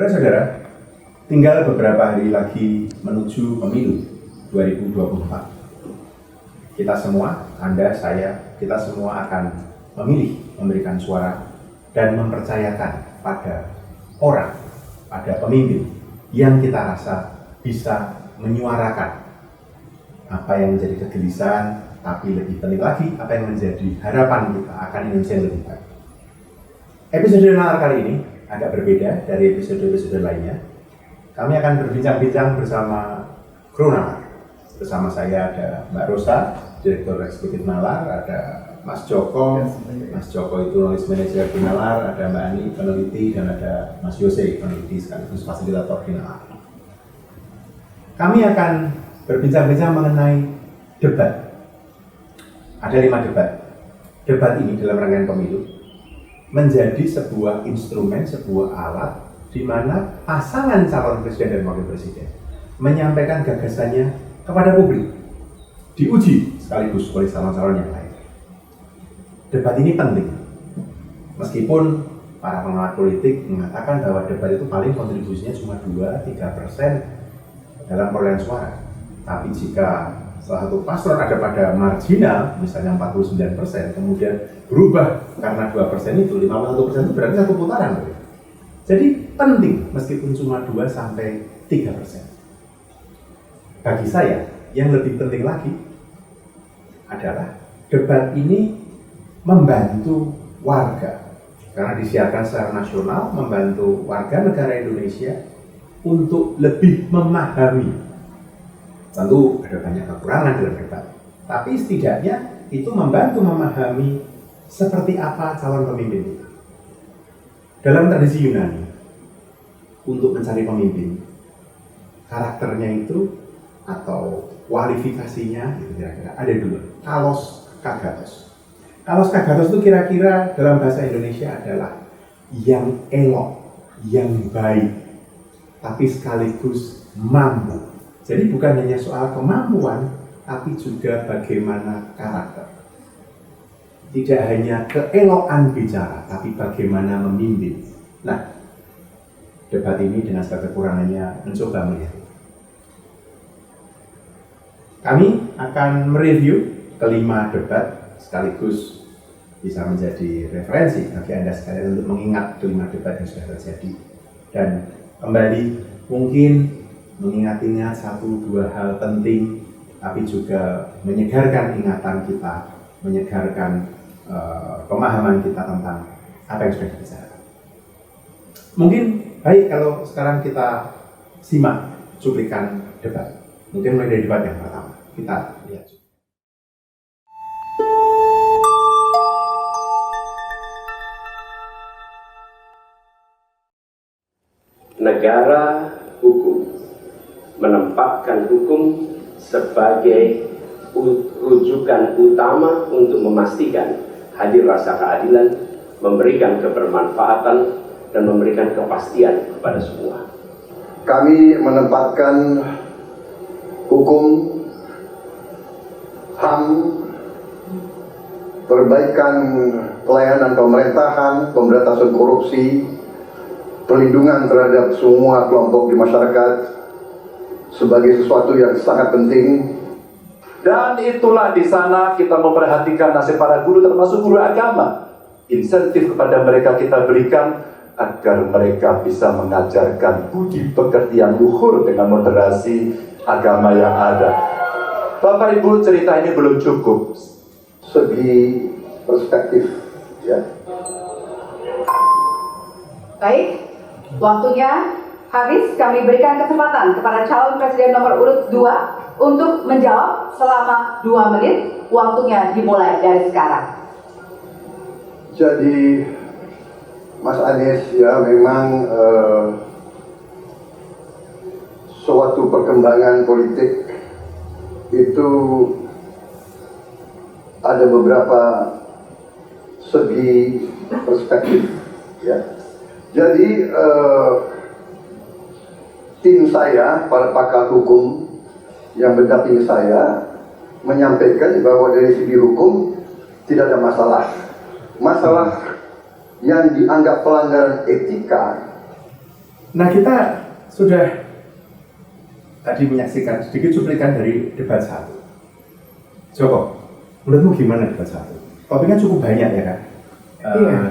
Saudara-saudara, tinggal beberapa hari lagi menuju pemilu 2024. Kita semua, Anda, saya, kita semua akan memilih, memberikan suara, dan mempercayakan pada orang, pada pemimpin yang kita rasa bisa menyuarakan apa yang menjadi kegelisahan, tapi lebih penting lagi, apa yang menjadi harapan kita akan Indonesia yang lebih baik. Episode Nalar kali ini agak berbeda dari episode-episode lainnya. Kami akan berbincang-bincang bersama kru Nalar. Bersama saya ada Mbak Rosa, Direktur Eksekutif Nalar, ada Mas Joko itu Knowledge Manager di Nalar, ada Mbak Ani, peneliti, dan ada Mas Yose, peneliti sekaligus fasilitator di Nalar. Kami akan berbincang-bincang mengenai debat. Ada 5 debat. Debat ini dalam rangkaian pemilu menjadi sebuah instrumen, sebuah alat di mana pasangan calon presiden dan wakil presiden menyampaikan gagasannya kepada publik, diuji sekaligus oleh calon-calon yang lain. Debat ini penting, meskipun para pengamat politik mengatakan bahwa debat itu paling kontribusinya cuma 2-3% dalam perolehan suara. Tapi jika salah satu paslon ada pada marginal, misalnya 49%, kemudian berubah karena 2% itu, 51% itu berarti satu putaran. Jadi penting meskipun cuma 2-3%. Bagi saya, yang lebih penting lagi adalah debat ini membantu warga, karena disiarkan secara nasional, membantu warga negara Indonesia untuk lebih memahami. Tentu ada banyak kekurangan dalam debat, tapi setidaknya itu membantu memahami seperti apa calon pemimpin kita. Dalam tradisi Yunani, untuk mencari pemimpin, karakternya itu atau kualifikasinya itu kira-kira ada 2, kalos kagatos. Kalos kagatos itu kira-kira dalam bahasa Indonesia adalah yang elok, yang baik, tapi sekaligus mampu. Jadi bukan hanya soal kemampuan, tapi juga bagaimana karakter. Tidak hanya keelokan bicara, tapi bagaimana memimpin. Nah, debat ini dengan segala kekurangannya mencoba melihat. Kami akan mereview kelima debat sekaligus bisa menjadi referensi bagi Anda sekalian untuk mengingat kelima debat yang sudah terjadi. Dan kembali mungkin mengingat-ingat 1-2 hal penting, tapi juga menyegarkan ingatan kita, menyegarkan pemahaman kita tentang apa yang sudah dibicarakan. Mungkin baik kalau sekarang kita simak cuplikan debat. Mungkin mulai dari debat yang pertama. Kita lihat. Negara hukum menempatkan hukum sebagai rujukan utama untuk memastikan hadir rasa keadilan, memberikan kebermanfaatan, dan memberikan kepastian kepada semua. Kami menempatkan hukum, HAM, perbaikan pelayanan pemerintahan, pemberantasan korupsi, perlindungan terhadap semua kelompok di masyarakat sebagai sesuatu yang sangat penting. Dan itulah di sana kita memperhatikan nasib para guru, termasuk guru agama. Insentif kepada mereka kita berikan agar mereka bisa mengajarkan budi pekerti yang luhur dengan moderasi agama yang ada. Bapak Ibu, cerita ini belum cukup. Segi perspektif, ya. Baik, waktunya habis. Kami berikan kesempatan kepada calon presiden nomor urut 2 untuk menjawab selama 2 menit. Waktunya dimulai dari sekarang. Jadi Mas Anies, ya memang suatu perkembangan politik itu ada beberapa segi perspektif, ya. Jadi tim saya, para pakar hukum yang mendampingi saya menyampaikan bahwa dari segi hukum tidak ada masalah. Masalah yang dianggap pelanggaran etika Nah, kita sudah tadi menyaksikan sedikit cuplikan dari debat 1. Joko, menurutmu gimana debat 1? Topiknya cukup banyak ya kan?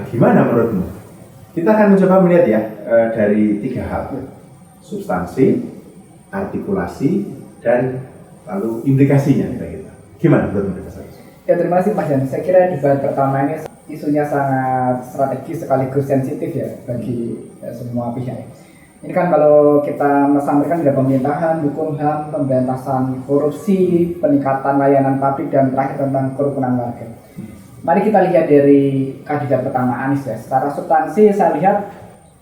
Gimana menurutmu? Kita akan mencoba melihat ya dari 3 hal. Substansi, artikulasi, dan lalu implikasinya kita. Gimana menurutmu debat 1? Ya, terima kasih Mas Jan. Saya kira debat pertama ini isunya sangat strategis sekaligus sensitif ya bagi semua pihak. Ini kan kalau kita sampaikan ada pemerintahan, hukum HAM, pemberantasan korupsi, peningkatan layanan publik, dan terakhir tentang kerukunan warga. Mari kita lihat dari kandidat pertama Anies ya. Secara substansi saya lihat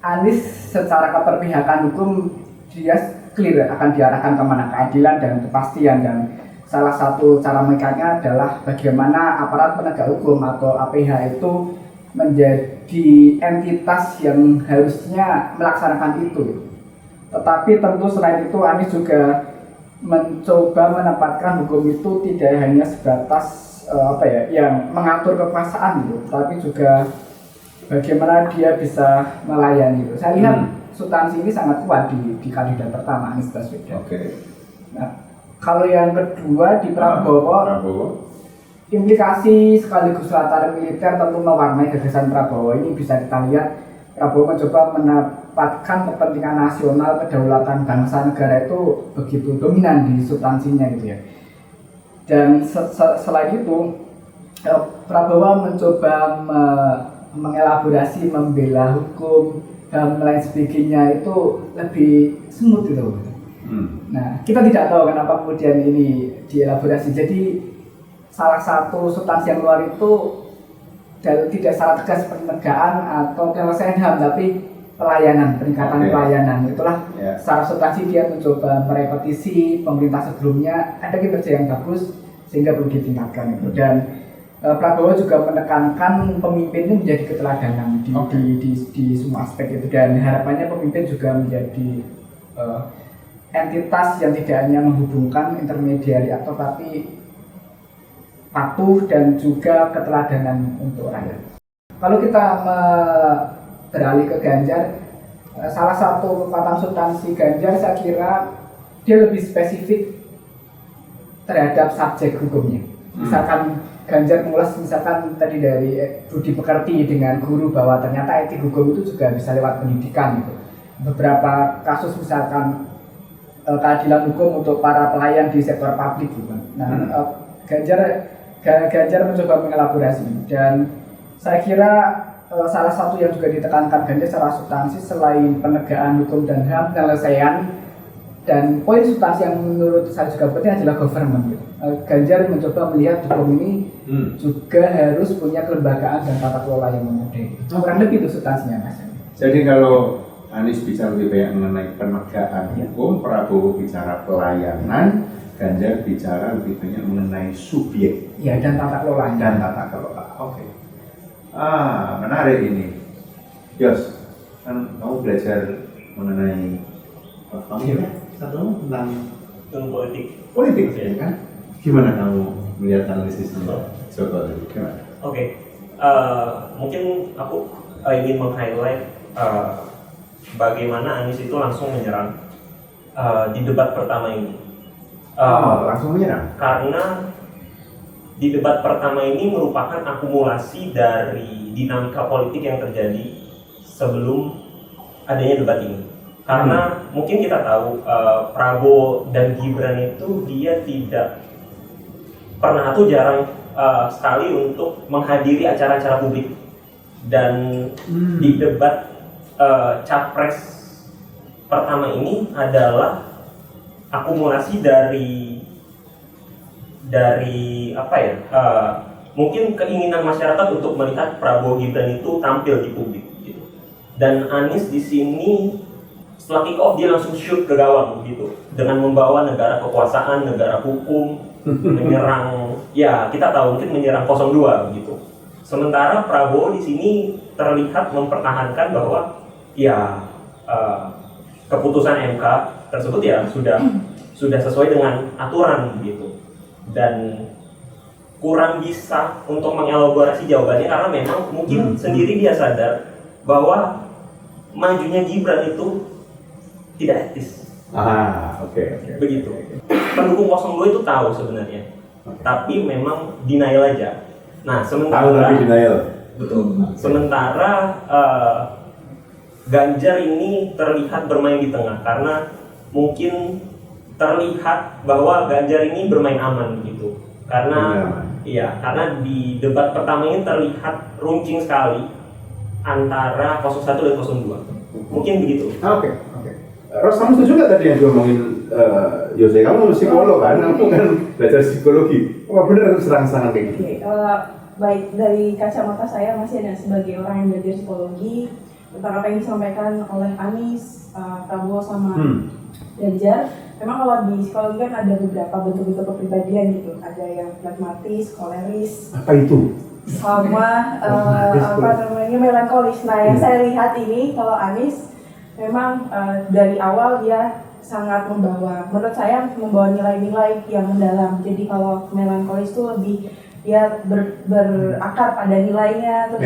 Anies secara keberpihakan hukum dia clear akan diarahkan kemana, keadilan dan kepastian, dan salah satu cara mengikatnya adalah bagaimana aparat penegak hukum atau APH itu menjadi entitas yang harusnya melaksanakan itu. Tetapi tentu selain itu Anies juga mencoba menempatkan hukum itu tidak hanya sebatas yang mengatur kekuasaan gitu, tapi juga bagaimana dia bisa melayani gitu. Saya lihat substansi ini sangat kuat di kandidat pertama Anies Baswedan. Nah, kalau yang kedua di Prabowo. Implikasi sekaligus latar militer tentu mewarnai gagasan Prabowo. Ini bisa kita lihat Prabowo mencoba menempatkan kepentingan nasional, kedaulatan bangsa negara itu begitu dominan di substansinya gitu ya. Dan selain itu Prabowo mencoba mengelaborasi, membela hukum dan lain sebagainya itu lebih smooth gitu. Nah, kita tidak tahu kenapa kemudian ini dielaborasi. Jadi salah satu substansi yang luar itu tidak secara tegas penegakan atau penyelesaian HAM, tapi pelayanan, peningkatan pelayanan. Itulah secara substansi dia mencoba merepetisi pemerintah sebelumnya, ada kinerja yang bagus sehingga perlu ditingkatkan itu. Dan Prabowo juga menekankan pemimpin ini menjadi keteladanan di semua aspek itu, dan harapannya pemimpin juga menjadi entitas yang tidak hanya menghubungkan intermediari aktor, tapi patuh dan juga keteladanan untuk rakyat. Kalau kita beralih ke Ganjar, salah satu kekuatan substansi Ganjar saya kira dia lebih spesifik terhadap subjek hukumnya. Misalkan Ganjar mengulas misalkan tadi dari budi pekerti dengan guru bahwa ternyata etik hukum itu juga bisa lewat pendidikan gitu. Beberapa kasus misalkan keadilan hukum untuk para pelayan di sektor publik gitu. Nah, Ganjar mencoba mengelaborasi, dan saya kira salah satu yang juga ditekankan Ganjar secara substansi selain penegakan hukum dan HAM, penyelesaian dan poin substansi yang menurut saya juga penting adalah government. Ganjar mencoba melihat hukum ini juga harus punya kelembagaan dan tata kelola yang memadai. Kurang lebih itu substansinya, Mas. Jadi kalau Anies bicara lebih banyak mengenai penegakan hukum, Prabowo bicara pelayanan, Ganjar bicara lebih banyak mengenai subjek dan tata kelola. Oke. Menarik ini. Yos, kan kamu belajar mengenai tentang politik ya kan? Gimana kamu melihat analisisnya? Coba gimana? Mungkin aku ingin meng-highlight bagaimana Anies itu langsung menyerang di debat pertama ini. Langsung menyerang? Karena di debat pertama ini merupakan akumulasi dari dinamika politik yang terjadi sebelum adanya debat ini. Karena mungkin kita tahu Prabowo dan Gibran itu dia tidak pernah atau jarang sekali untuk menghadiri acara-acara publik. Dan di debat capres pertama ini adalah akumulasi dari mungkin keinginan masyarakat untuk melihat Prabowo Gibran itu tampil di publik gitu. Dan Anies di sini setelah kick off dia langsung shoot ke gawang gitu dengan membawa negara kekuasaan, negara hukum, menyerang kita tahu mungkin menyerang 02 gitu. Sementara Prabowo di sini terlihat mempertahankan bahwa keputusan MK tersebut sudah sesuai dengan aturan gitu, dan kurang bisa untuk mengelaborasi jawabannya karena memang mungkin sendiri dia sadar bahwa majunya Gibran itu tidak etis. Oke. Begitu. Pendukung 02 itu tahu sebenarnya, tapi memang denial aja. Nah, Tahu sementara tapi denial. betul. Sementara Ganjar ini terlihat bermain di tengah karena mungkin terlihat bahwa Ganjar ini bermain aman gitu. Karena karena di debat pertama ini terlihat runcing sekali antara 01 dan 02. Mungkin begitu. Oke. Ros, kamu setuju nggak tadi yang diomongin Yose? Kamu psikolog kan? Kamu kan belajar psikologi. Wah bener serang-serangan kayak gitu. Baik, dari kacamata saya masih ada sebagai orang yang belajar psikologi tentang apa yang disampaikan oleh Anies, Prabowo sama Ganjar. Memang kalau di psikologi kan ada beberapa bentuk-bentuk kepribadian gitu. Ada yang pragmatis, koleris. Apa itu? Sama melankolis. Nah, yang saya lihat ini kalau Anies memang dari awal dia sangat menurut saya membawa nilai-nilai yang mendalam. Jadi kalau melankolis itu lebih dia berakar pada nilainya, terus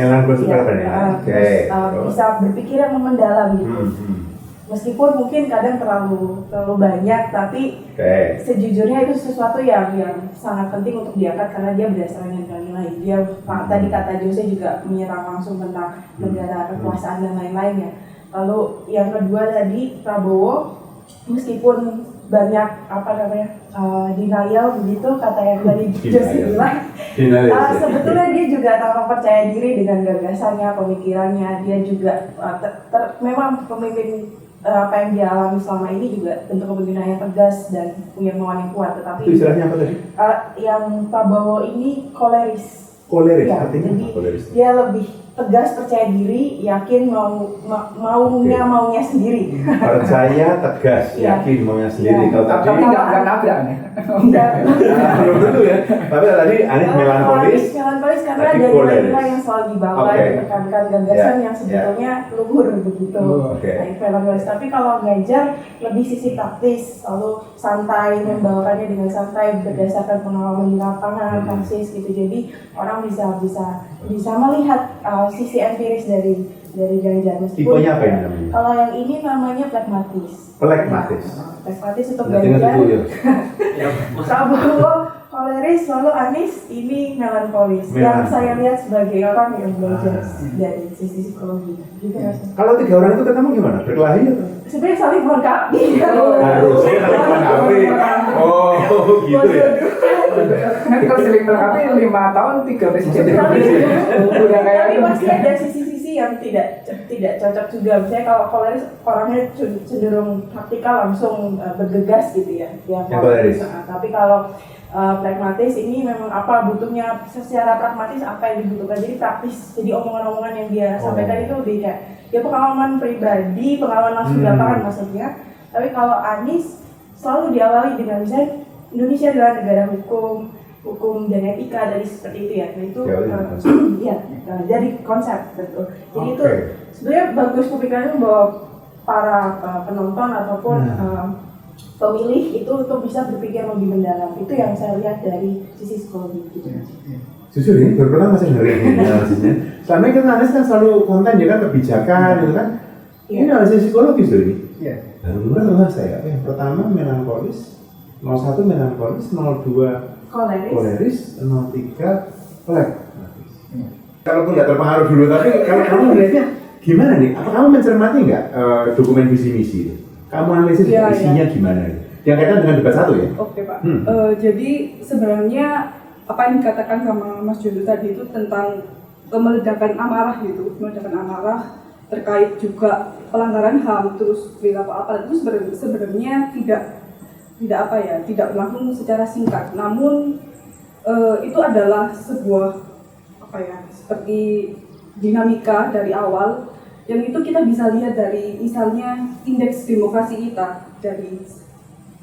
bisa berpikir yang mendalam gitu. Meskipun mungkin kadang terlalu banyak, tapi sejujurnya itu sesuatu yang sangat penting untuk diangkat karena dia berdasarkan nilai-nilai. Dia tadi kata Jose juga menyerang langsung tentang negara, kekuasaan dan lain-lainnya. Lalu yang kedua tadi Prabowo, meskipun banyak denial begitu kata yang tadi Jose bilang, sebetulnya dia juga tanpa percaya diri dengan gagasannya, pemikirannya. Dia juga memang pemimpin apa yang dia alami selama ini juga bentuk kepemimpinan yang tegas dan punya kemauan yang kuat. Tetapi itu istilahnya apa tadi? Yang Prabowo ini koleris. Koleris, artinya jadi koleris? Dia lebih tegas, percaya diri, yakin maunya sendiri. Percaya, tegas, yakin maunya sendiri. Kalau tadi tapi nggak nabrak nih. belum tentu ya. Tapi tadi Anies melankolis karena ada nilai-nilai yang selalu dibawa, ditekankan gagasan yang sebetulnya luhur begitu. Nah, melankolis. Tapi kalau Ganjar lebih sisi praktis, lalu santai, membawakannya dengan santai berdasarkan pengalaman di lapangan, praksis gitu. Jadi orang bisa melihat sisi empiris dari Ganjar. Tipenya apa yang namanya? Kalau yang ini namanya pragmatis. Pragmatis untuk Ganjar. Prabowo koleris, lalu Anies ini melankolis. Yang saya lihat sebagai orang yang belajar dari sisi psikologi. Gitu. Kalau tiga orang itu ketemu gimana? Berkelahi atau? Sebenarnya saling melengkapi. Harusnya saling melengkapi. Oh, gitu ya. Kalau saling melengkapi 5 tahun 3 presiden. Tapi pasti ada sisi-sisi yang tidak cocok juga. Misalnya kalau koleris orangnya cenderung praktikal, langsung bergegas gitu ya. Koleris. Tapi kalau pragmatis ini memang apa butuhnya secara pragmatis, apa yang dibutuhkan, jadi praktis. Jadi omongan-omongan yang dia sampaikan itu lebih kayak dia pengalaman pribadi, pengalaman langsung di lapangan maksudnya. Tapi kalau Anies selalu diawali dengan misalnya Indonesia adalah negara hukum dan etika, dari seperti itu ya. Nah itu dari konsep betul. Jadi itu sebenarnya bagus pemikirannya bahwa para penonton ataupun pemilih itu untuk bisa berpikir lebih mendalam. Itu yang saya lihat dari sisi psikologi gitu. Jujur ini baru pertama saya dengar ini analisisnya. Selama ini kan Anies kan selalu konten ya kan, kebijakan gitu kan. Ini analisis psikologis loh ini. Baru dengar saya. Yang pertama melankolis, 01 melankolis, 02 koleris, 03 pragmatis. Kalaupun nggak terpengaruh dulu, tapi kalau kamu melihatnya gimana nih? Apa kamu mencermati nggak dokumen visi misi itu? Kamu analisis isinya gimana? Yang kaitan dengan debat 1 ya? Oke Pak. Jadi sebenarnya apa yang dikatakan sama Mas Jono tadi itu tentang meledakan amarah gitu, meledakan amarah terkait juga pelanggaran HAM, terus perilaku apa itu sebenarnya tidak berlangsung secara singkat. Namun itu adalah sebuah seperti dinamika dari awal. Yang itu kita bisa lihat dari misalnya indeks demokrasi kita dari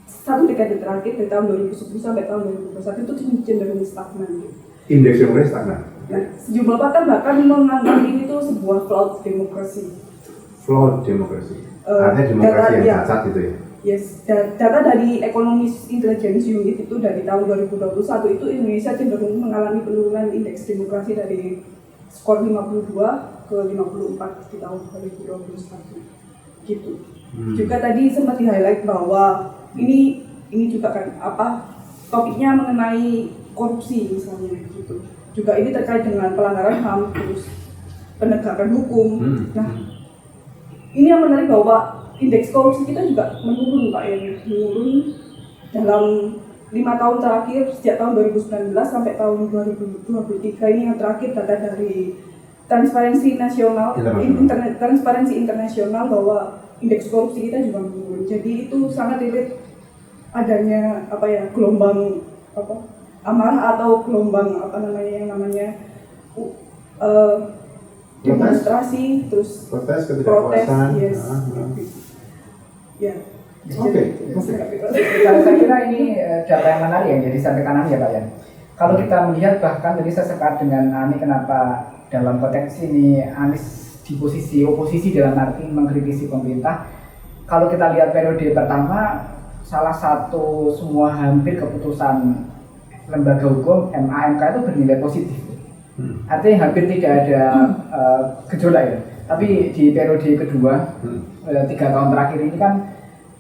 satu dekade terakhir dari tahun 2010 sampai tahun 2021 itu cenderung stagnan. Indeks demokrasi stagnan. Nah, sejumlah pakar bahkan menganggap ini tuh sebuah flawed demokrasi. Flawed demokrasi. Artinya demokrasi yang cacat gitu ya. Yes, data dari Economist Intelligence Unit itu dari tahun 2021 itu Indonesia cenderung mengalami penurunan indeks demokrasi dari skor 52 ke 54 di tahun 2021 gitu. Juga tadi sempat di-highlight bahwa ini juga kan topiknya mengenai korupsi misalnya gitu. Juga ini terkait dengan pelanggaran HAM, terus penegakan hukum. Nah, ini yang menarik bahwa indeks korupsi kita juga menurun Pak, menurun dalam 5 tahun terakhir, sejak tahun 2019 sampai tahun 2023. Ini yang terakhir data dari Transparency Internasional bahwa indeks korupsi kita juga menurun. Jadi itu sangat relate adanya gelombang amarah atau gelombang demonstrasi, terus protes ketidakpuasan. yes. Ya. Oke. Saya kira ini data yang menarik yang jadi sampaikan Ani ya Pak ya. Kalau kita melihat bahkan tadi saya sepakat dengan Ani, kenapa dalam konteks ini Anies di posisi oposisi dalam arti mengkritisi pemerintah. Kalau kita lihat periode pertama, salah satu semua hampir keputusan lembaga hukum MA/MK itu bernilai positif. Artinya hampir tidak ada gejolak ya. Tapi di periode kedua, 3 tahun terakhir ini kan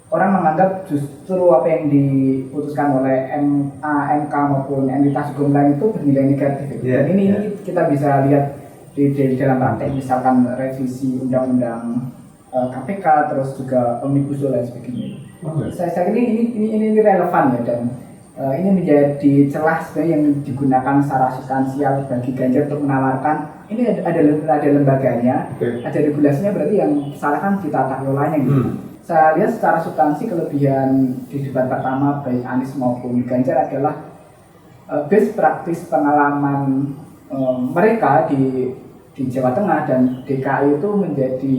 orang menganggap justru apa yang diputuskan oleh MA/MK maupun entitas hukum lain itu bernilai negatif. Dan ini kita bisa lihat di dalam praktek, misalkan revisi undang-undang KPK, terus juga omnibus law dan sebagainya. Saya kira ini relevan ya, dan ini menjadi celah sebenarnya yang digunakan secara substansial bagi Ganjar untuk menawarkan ini ada lembaganya, ada regulasinya, berarti yang salahkan di tata kelolanya gitu. Saya lihat secara substansi kelebihan di debat pertama baik Anies maupun Ganjar adalah best practice pengalaman mereka di Jawa Tengah dan DKI itu menjadi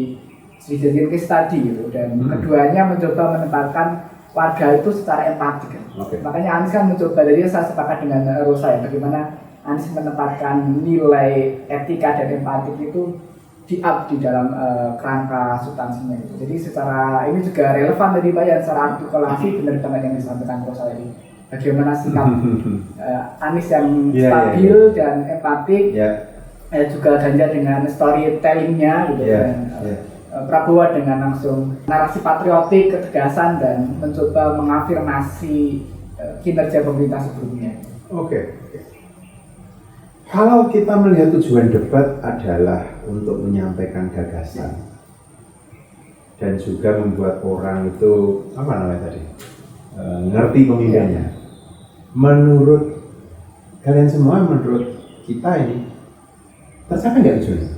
sedikit case study gitu, dan keduanya mencoba menempatkan warga itu secara empatik. Makanya Anies kan mencoba, jadi saya sepakat dengan Rosa ya, bagaimana Anies menempatkan nilai etika dan empatik itu di-up di dalam kerangka substansinya gitu. Jadi secara ini juga relevan tadi Pak ya, secara artikulasi benar banget yang disampaikan Rosa ini. Bagaimana sikap Anies yang stabil dan empatik, juga Ganjar dengan storytellingnya gitu, dan Prabowo dengan langsung narasi patriotik, ketegasan, dan mencoba mengafirmasi kinerja pemerintah sebelumnya. Oke. Kalau kita melihat tujuan debat adalah untuk menyampaikan gagasan dan juga membuat orang itu ngerti pemimpinnya. Menurut kalian semua, menurut kita ini tercapai nggak tujuannya?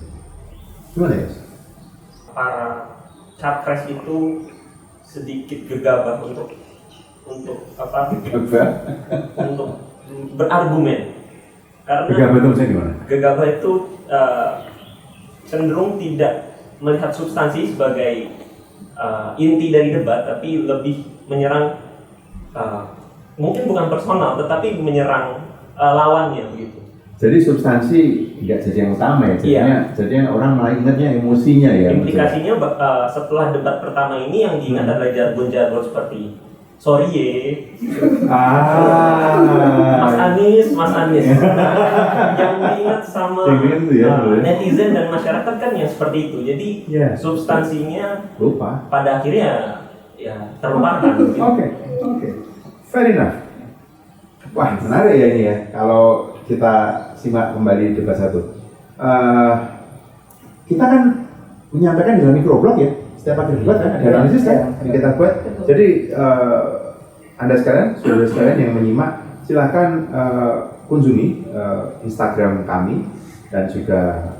Gimana ya? Para capres itu sedikit gegabah untuk berargumen. Karena gegabah itu maksudnya gimana? Gegabah itu cenderung tidak melihat substansi sebagai inti dari debat, tapi lebih menyerang mungkin bukan personal, tetapi menyerang lawannya begitu. Jadi substansi nggak jadi yang utama ya, jadinya orang malah ingatnya emosinya ya. Implikasinya setelah debat pertama ini yang diingat adalah jargon-jargon seperti sorry ye, Mas Anies, yang diingat sama netizen dan masyarakat kan yang seperti itu. Jadi substansinya lupa. Pada akhirnya ya terlupakan. Oke, fair enough. Wah, menarik ya ini ya. Kalau kita simak kembali debat 1, kita kan menyampaikan dalam microblog ya. Setiap ada debat kan ada analisis kan yang kita buat. Jadi Anda sekalian, saudara sekalian yang menyimak, silahkan kunjungi Instagram kami dan juga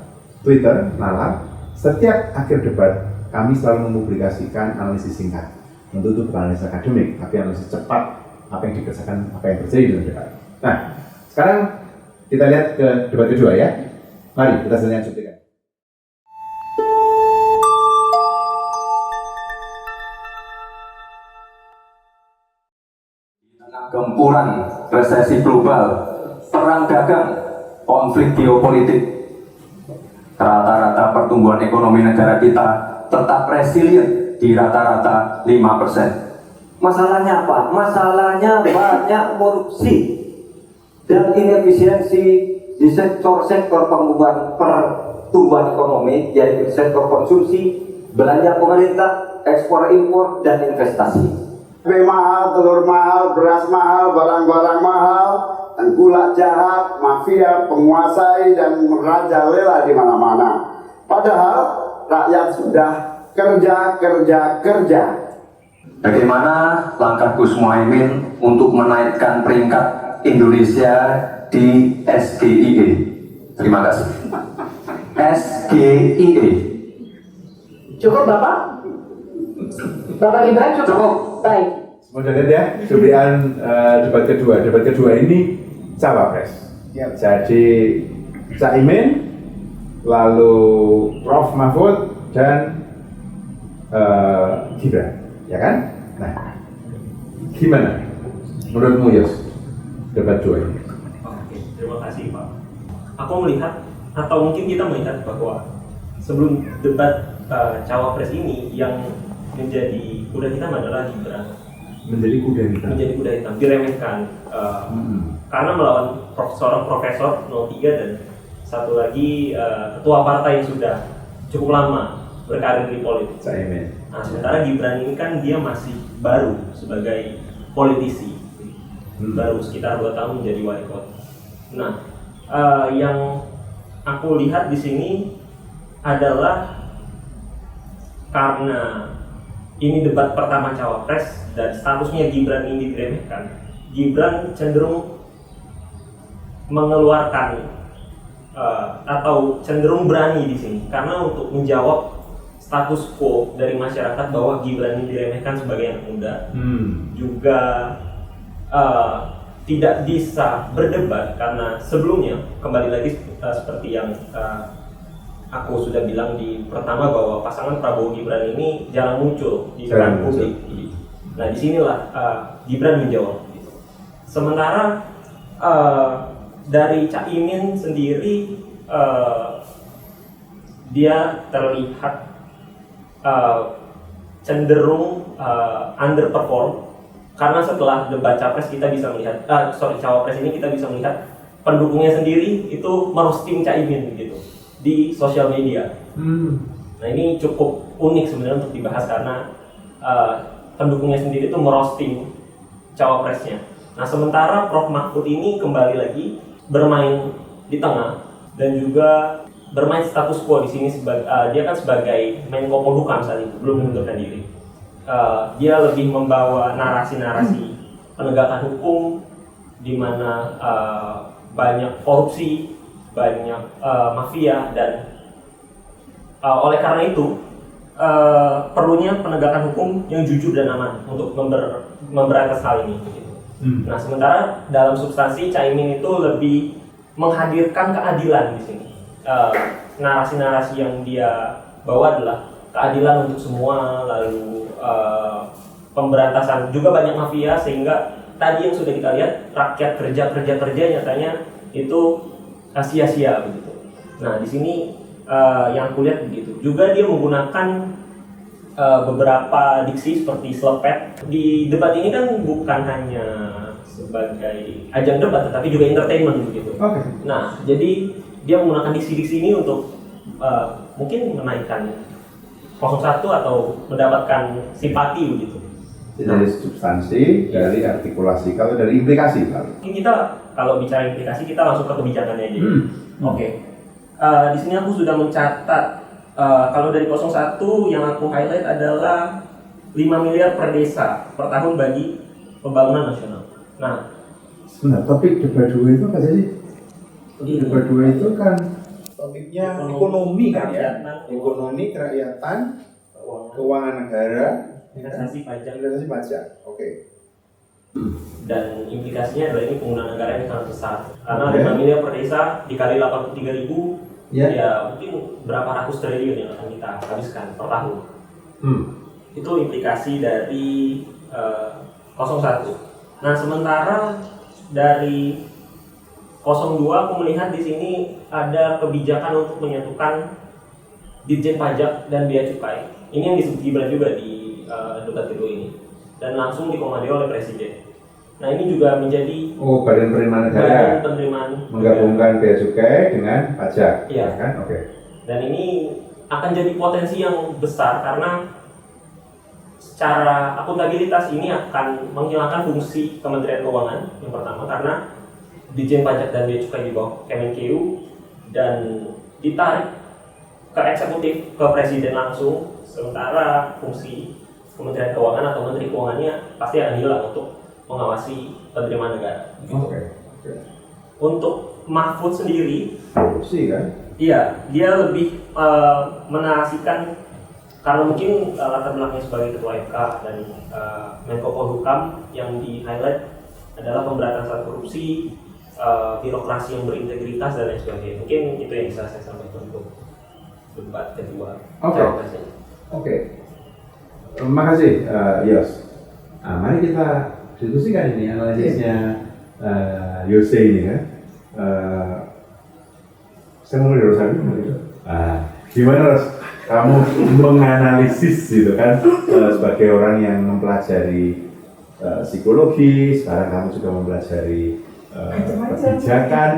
Twitter Nalar. Setiap akhir debat kami selalu mempublikasikan analisis singkat. Tentu itu bukan analisis akademik, tapi analisis cepat apa yang dikerjakan, apa yang terjadi dalam debat. Nah, sekarang kita lihat ke debat kedua ya. Mari kita selanjutnya cuplikan. Gempuran resesi global, perang dagang, konflik geopolitik, rata-rata pertumbuhan ekonomi negara kita tetap resilient di rata-rata 5%. Masalahnya apa? Masalahnya banyak korupsi dan inefisiensi di sektor-sektor pertumbuhan ekonomi, yaitu sektor konsumsi, belanja pemerintah, ekspor impor dan investasi. Cabai mahal, telur mahal, beras mahal, barang-barang mahal, dan gula jahat, mafia, penguasai, dan merajalela di mana-mana. Padahal rakyat sudah kerja. Bagaimana langkah Gus Muhaimin untuk menaikkan peringkat Indonesia di SGIE? Terima kasih. SGIE. Cukup Bapak? Bapak Gibran cukup? Baik. Kemudian ya, debat kedua. Debat kedua ini cawapres. Ya. Jadi Caimin, lalu Prof Mahfud dan Gibran, ya kan? Nah, gimana menurutmu Yos debat dua ini? Oke, terima kasih Pak. Aku melihat atau mungkin kita melihat bahwa sebelum debat cawapres ini yang menjadi kuda hitam adalah Gibran. Menjadi kuda hitam, diremehkan karena melawan seorang profesor 03 dan satu lagi ketua partai yang sudah cukup lama berkarir di politik. Caimin. Nah, sementara Gibran ini kan dia masih baru sebagai politisi, baru sekitar 2 tahun menjadi wali kota. Nah, yang aku lihat di sini adalah karena ini debat pertama cawapres dan statusnya Gibran ini diremehkan, Gibran cenderung mengeluarkan atau cenderung berani di sini karena untuk menjawab status quo dari masyarakat bahwa Gibran ini diremehkan sebagai anak muda, juga tidak bisa berdebat karena sebelumnya kembali lagi seperti yang aku sudah bilang di pertama bahwa pasangan Prabowo Gibran ini jarang muncul di ruang publik. Nah disinilah Gibran menjawab. Sementara dari Caimin sendiri dia terlihat cenderung underperform karena setelah debat capres kita bisa melihat cawapres ini kita bisa melihat pendukungnya sendiri itu merosting Caimin gitu di sosial media. Nah ini cukup unik sebenarnya untuk dibahas karena pendukungnya sendiri itu merosting cawapresnya. Nah sementara Prof Mahfud ini kembali lagi bermain di tengah dan juga bermain status quo di sini dia kan sebagai Menko Polhukam saat itu belum mengundurkan diri. Dia lebih membawa narasi-narasi penegakan hukum di mana banyak korupsi, banyak mafia dan oleh karena itu perlunya penegakan hukum yang jujur dan aman untuk memberantas hal ini. Nah sementara dalam substansi Caimin itu lebih menghadirkan keadilan di sini. Narasi-narasi yang dia bawa adalah keadilan untuk semua, lalu pemberantasan juga banyak mafia sehingga tadi yang sudah kita lihat rakyat kerja nyatanya itu sia-sia begitu. Nah di sini yang aku lihat begitu. Juga dia menggunakan beberapa diksi seperti selepet. Di debat ini kan bukan hanya sebagai ajang debat, tetapi juga entertainment begitu. Okay. Nah jadi dia menggunakan diksi-diksi ini untuk mungkin menaikkan 01 atau mendapatkan simpati begitu. Dari substansi, dari artikulasi, kalau dari implikasi Kita kalau bicara implikasi kita langsung ke kebijakannya aja. Oke. Di sini aku sudah mencatat kalau dari 01 yang aku highlight adalah 5 miliar per desa per tahun bagi pembangunan nasional. Nah, sebenarnya topik debat 2 itu apa sih? Debat 2 itu kan topiknya ekonomi kan ya, ekonomi, kerakyatan, keuangan negara, investasi pajak. Oke. Dan implikasinya adalah ini penggunaan anggaran yang sangat besar. Karena 5 miliar per desa dikali 83.000, ya mungkin berapa ratus triliun yang akan kita habiskan per tahun. Itu implikasi dari 01. Nah sementara dari 02 aku melihat di sini ada kebijakan untuk menyatukan Ditjen Pajak dan Bea Cukai. Ini yang disebut Gibran juga di debat kedua ini dan langsung dikomando oleh Presiden. Nah ini juga menjadi Badan Penerimaan Negara menggabungkan Bea Cukai dengan pajak, iya kan? Oke. Dan ini akan jadi potensi yang besar karena secara akuntabilitas ini akan menghilangkan fungsi Kementerian Keuangan yang pertama, karena Ditjen Pajak dan Bea Cukai di bawah Kemenkeu dan ditarik ke eksekutif, ke presiden langsung, sementara fungsi Kementerian Keuangan atau Menteri Keuangannya pasti akan hilang untuk mengawasi penerimaan negara. Oke. Untuk Mahfud sendiri, Korupsi kan? iya, dia lebih menarasikan, karena mungkin latar belakangnya sebagai ketua MK dan Menko Polhukam, yang di highlight adalah pemberantasan korupsi, birokrasi yang berintegritas dan lain sebagainya. Mungkin itu yang bisa saya sampaikan untuk debat kedua. Oke. Terima kasih, Yos. Nah, mari kita diskusikan ini analisisnya Yose ini kan. Saya mau Rosario gitu. Gimana Ros? Kamu menganalisis gitu kan sebagai orang yang mempelajari psikologi, sekarang kamu juga mempelajari kebijakan,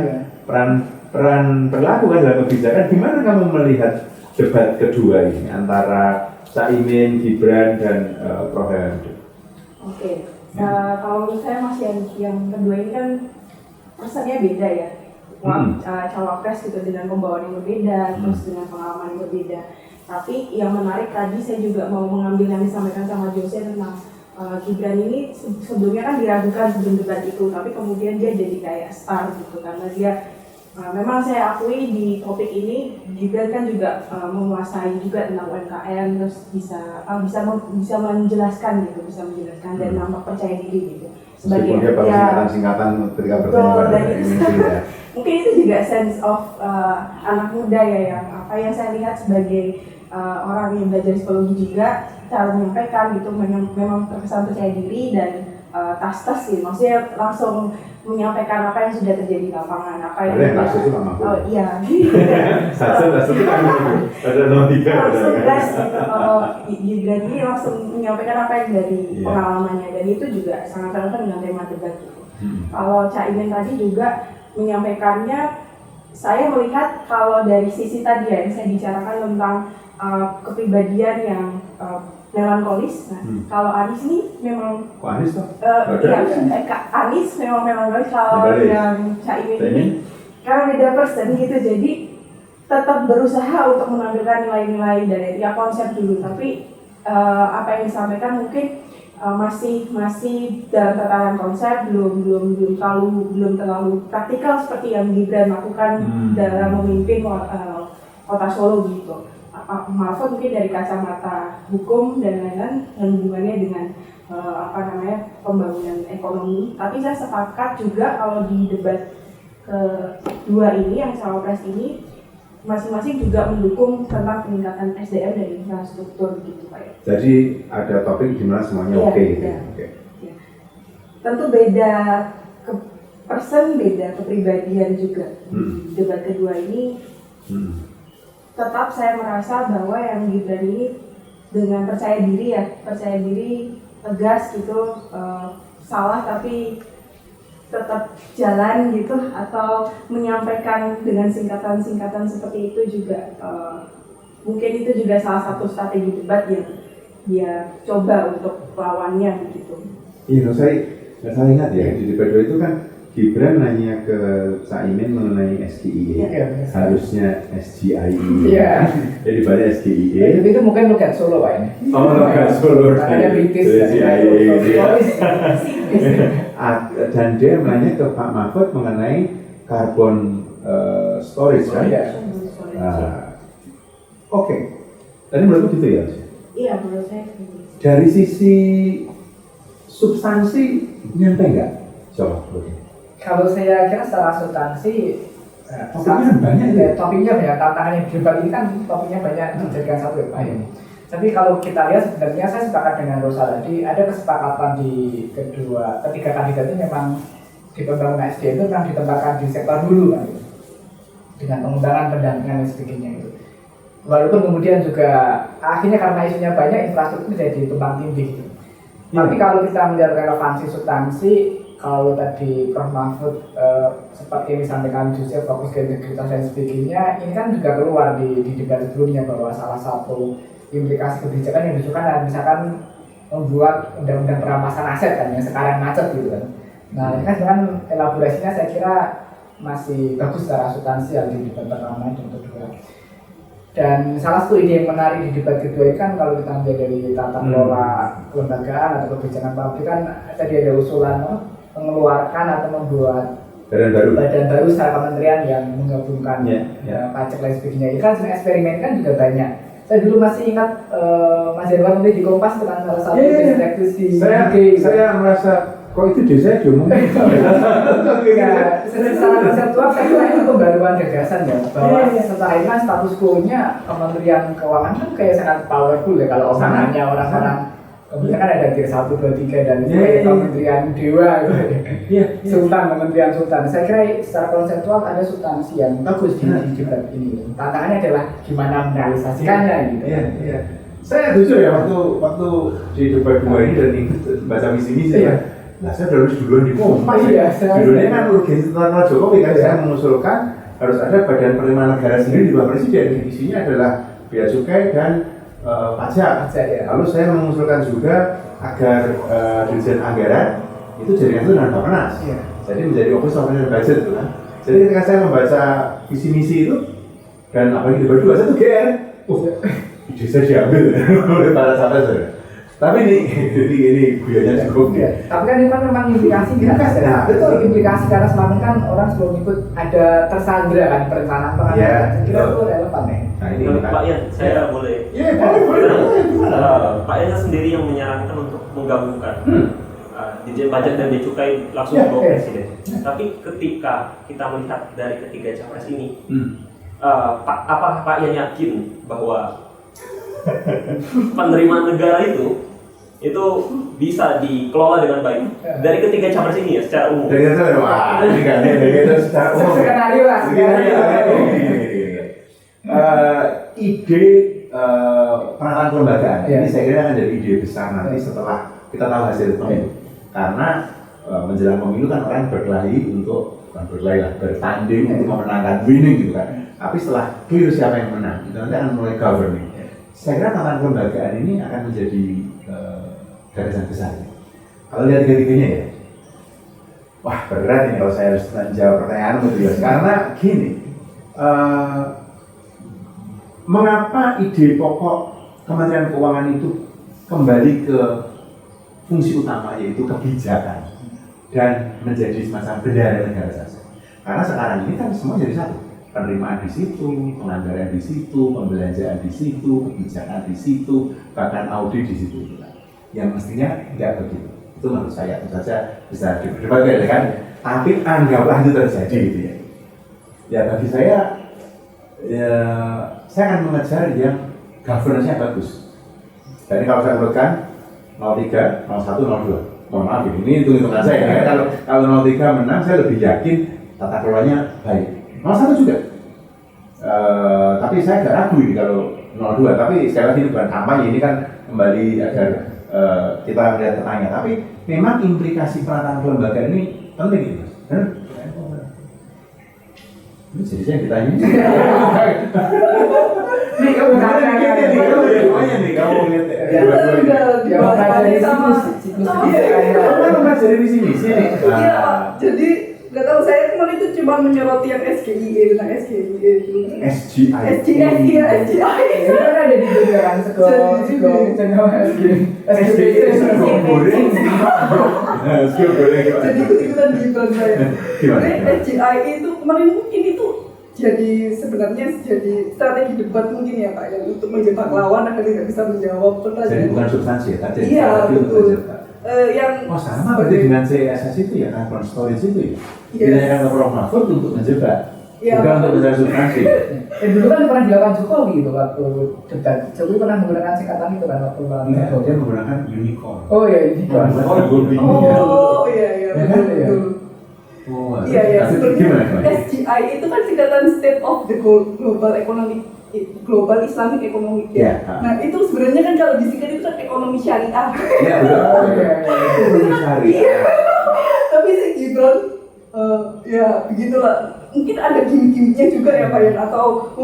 peran berlaku kan dalam kebijakan. Gimana kamu melihat debat kedua ini antara Caimin, Gibran dan Prof. Henry? Oke, kalau menurut saya masih yang kedua ini kan persennya beda ya. Cawapres gitu dengan pembawaan yang berbeda, terus dengan pengalaman yang berbeda. Tapi yang menarik tadi saya juga mau mengambil yang disampaikan sama Jose tentang Gibran ini sebelumnya kan diragukan sebelum debat itu, tapi kemudian dia jadi kayak star gitu karena dia memang saya akui di topik ini Gibran kan juga menguasai juga tentang UMKM, terus bisa menjelaskan dan nampak percaya diri gitu. Sebagai singkatan ketika bertemu pada Indonesia. Mungkin itu juga sense of anak muda ya, yang apa yang saya lihat sebagai orang yang belajar psikologi juga, cara menyampaikan gitu memang terkesan percaya diri dan tas-tas sih, maksudnya langsung menyampaikan apa yang sudah terjadi di lapangan, apa yang itu iya satu itu kan ada 03 langsung gas gitu. Kalau Gibran ini langsung menyampaikan apa yang dari pengalamannya, dan itu juga sangat relevan dengan tema debat gitu. Kalau Caimin tadi juga menyampaikannya, saya melihat kalau dari sisi tadi ya, yang saya bicarakan tentang kepribadian yang melankolis. Nah, kalau Anies ini memang Anies toh? Anies memang melankolis. Kalau yang Caimin ini karena beda person gitu, jadi tetap berusaha untuk menampilkan nilai-nilai dari konsep dulu, tapi apa yang disampaikan mungkin masih dalam tataran konsep, belum terlalu praktikal seperti yang Gibran lakukan dalam memimpin kota Solo gitu. Mahfud mungkin dari kacamata hukum dan lain-lain dan hubungannya dengan pembangunan ekonomi. Tapi saya sepakat juga kalau di debat kedua ini yang cawapres ini masing-masing juga mendukung tentang peningkatan SDM dan infrastruktur gitu Pak. Jadi ada topik di mana semuanya oke gitu. Ya. Tentu beda beda kepribadian juga. Di debat kedua ini tetap saya merasa bahwa yang Gibran ini dengan percaya diri tegas gitu, salah tapi tetap jalan gitu, atau menyampaikan dengan singkatan-singkatan seperti itu juga mungkin itu juga salah satu strategi debat yang dia coba untuk lawannya gitu. Iya, saya ingat ya di debat itu kan Gibran nanya ke Caimin mengenai SGIE, harusnya SGIE. Jadi pada SGIE. Itu mungkin logat Solo Pak ini. Oh, logat Solo. Karena British. Dan dia menanya ke Pak Mahfud mengenai carbon storage kan? Oke. Tadi menurut gitu ya? Iya, menurut saya. Dari sisi substansi nyampe nggak? Coba. Kalau saya kira secara substansi topiknya banyak ya. Topiknya banyak, tantangan yang debat ini kan topiknya banyak dijadikan satu ya Pak. Tapi kalau kita lihat sebenarnya saya sepakat dengan Rosa tadi, ada kesepakatan di ketiga kandidat itu memang di pembangunan SDM itu memang ditempatkan di sektor dulu kan, dengan pengembangan pendampingan dan sebagainya itu. Walaupun kemudian juga akhirnya karena isunya banyak, infrastruktur jadi tumpang tindih gitu. Tapi kalau kita melihat relevansi substansi, kalau tadi Prof. Mahfud seperti yang disampaikan Joseph fokus ke integritas dan sebagainya, ini kan juga keluar di debat sebelumnya bahwa salah satu implikasi kebijakan yang diusulkan adalah misalkan membuat undang-undang perampasan aset kan yang sekarang macet gitu kan. Nah ini kan sebenarnya elaborasinya saya kira masih bagus secara substansial di debat pertama dan kedua. Dan salah satu ide yang menarik di debat kedua ini kan kalau kita melihat dari tata kelola kelembagaan atau kebijakan publik kan tadi ada usulan mengeluarkan atau membuat badan baru secara kementerian yang menggabungkan pajak lain sebagainya. Ini kan sebenarnya eksperimen kan juga banyak. Saya dulu masih ingat Mas Irwan di Kompas dengan salah satu perspektif di saya merasa kok itu desa diomongin. Secara konseptual saya kira itu pembaruan gagasan ya bahwa setelah ini kan status quo-nya Kementerian Keuangan kan kayak sangat powerful ya kalau omongannya orang-orang. Kemudian kan ada tier 1, 2, 3 dan itu kayak Kementerian Dewa gitu. Sultan, Kementerian Sultan. Saya kira secara konseptual ada substansi yang bagus di debat ini. Tantangannya adalah gimana merealisasikannya gitu. Iya. Saya jujur ya waktu di debat kedua ini dan ikut baca misi-misi ya. Nah saya udah lulus duluan di Kompas. Judulnya kan urgensi tentang Jokowi kan saya mengusulkan harus ada badan penerimaan negara sendiri di bawah presiden. Isinya adalah bea cukai dan pajak. Lalu saya mengusulkan juga agar Dirjen Anggaran itu jaringan itu dengan Bappenas. Jadi menjadi Office of Finance and Budget itu kan. Jadi ketika saya membaca visi misi itu dan apalagi debat kedua saya tuh GR. Ide saya diambil oleh para sahabat saya. Tapi ini guyanya cukup ya. Tapi kan itu kan memang implikasi kan. Nah, betul implikasi karena selama kan orang sebelum ikut ada tersandra kan perencanaan pengadaan. Saya kira itu relevan ya. Nah ini Pak Ian, saya boleh. Iya, boleh. Pak Ian sendiri yang menyarankan untuk menggabungkan Dirjen Pajak dan Bea Cukai langsung ke bawah presiden. Tapi ketika kita melihat dari ketiga capres ini, apakah Pak Ian yakin bahwa penerimaan negara itu bisa dikelola dengan baik dari ketiga capres ini ya secara umum? Dari secara umum. Skenario lah. Ide penataan kelembagaan ini saya kira akan jadi ide besar nanti setelah kita tahu hasil pemilu. Karena menjelang pemilu kan orang berkelahi untuk bertanding untuk memenangkan winning gitu kan. Tapi setelah clear siapa yang menang, itu nanti akan mulai governing. Saya kira tantangan kelembagaan ini akan menjadi gagasan besar. Kalau lihat ketiga-tiganya ya, wah berat ini kalau saya harus menjawab pertanyaan itu karena gini, mengapa ide pokok Kementerian Keuangan itu kembali ke fungsi utama yaitu kebijakan dan menjadi semacam bendahara negara saja? Karena sekarang ini kan semua jadi satu. Penerimaan di situ, penganggaran di situ, pembelanjaan di situ, kebijakan di situ, bahkan audit di situ. Yang mestinya tidak begitu. Itu menurut saya itu saja bisa diperdebatkan kan. Tapi anggaplah itu terjadi gitu ya. Ya bagi saya akan mengejar yang governance-nya bagus. Jadi kalau saya urutkan 03, 01, 02. Mohon maaf ini hitung-hitungan saya ya. Kalau 03 menang saya lebih yakin tata kelolanya baik. 01 juga. Tapi saya agak ragu ini kalau 02. Tapi sekali lagi ini bukan kampanye, ini kan kembali agar kita melihat petanya. Tapi memang implikasi penataan kelembagaan ini penting ini, Mas. Ini jadi saya ditanya. Nih kamu jadi nggak tahu saya kemarin itu cuma menyoroti yang SGIE tentang SGIE itu. SGI itu kan ada di jajaran sekolah jadi ikut-ikutan di iklan saya. SGI itu kemarin mungkin itu jadi sebenarnya jadi strategi debat mungkin ya Pak, yang untuk menjebak lawan agar tidak bisa menjawab pertanyaan. Jadi bukan substansi ya, tapi iya betul. Yang sama berarti dengan CSS itu ya, account storage itu ya. Dinaikkan ke Prof Mahfud untuk menjebak, bukan untuk mencari substansi. Dulu kan pernah dilakukan Jokowi gitu waktu debat. Jokowi pernah menggunakan singkatan itu kan waktu lalu. Dia menggunakan unicorn. Oh iya unicorn. Oh iya betul. Iya. SGI itu kan singkatan State of the Global Islamic Economic. Nah itu sebenarnya kan kalau disingkat itu kan ekonomi syariah. Iya betul. Ekonomi syariah. Tapi si Gibran, ya begitulah. Mungkin ada gimmick-gimmicknya juga ya Pak Yan, atau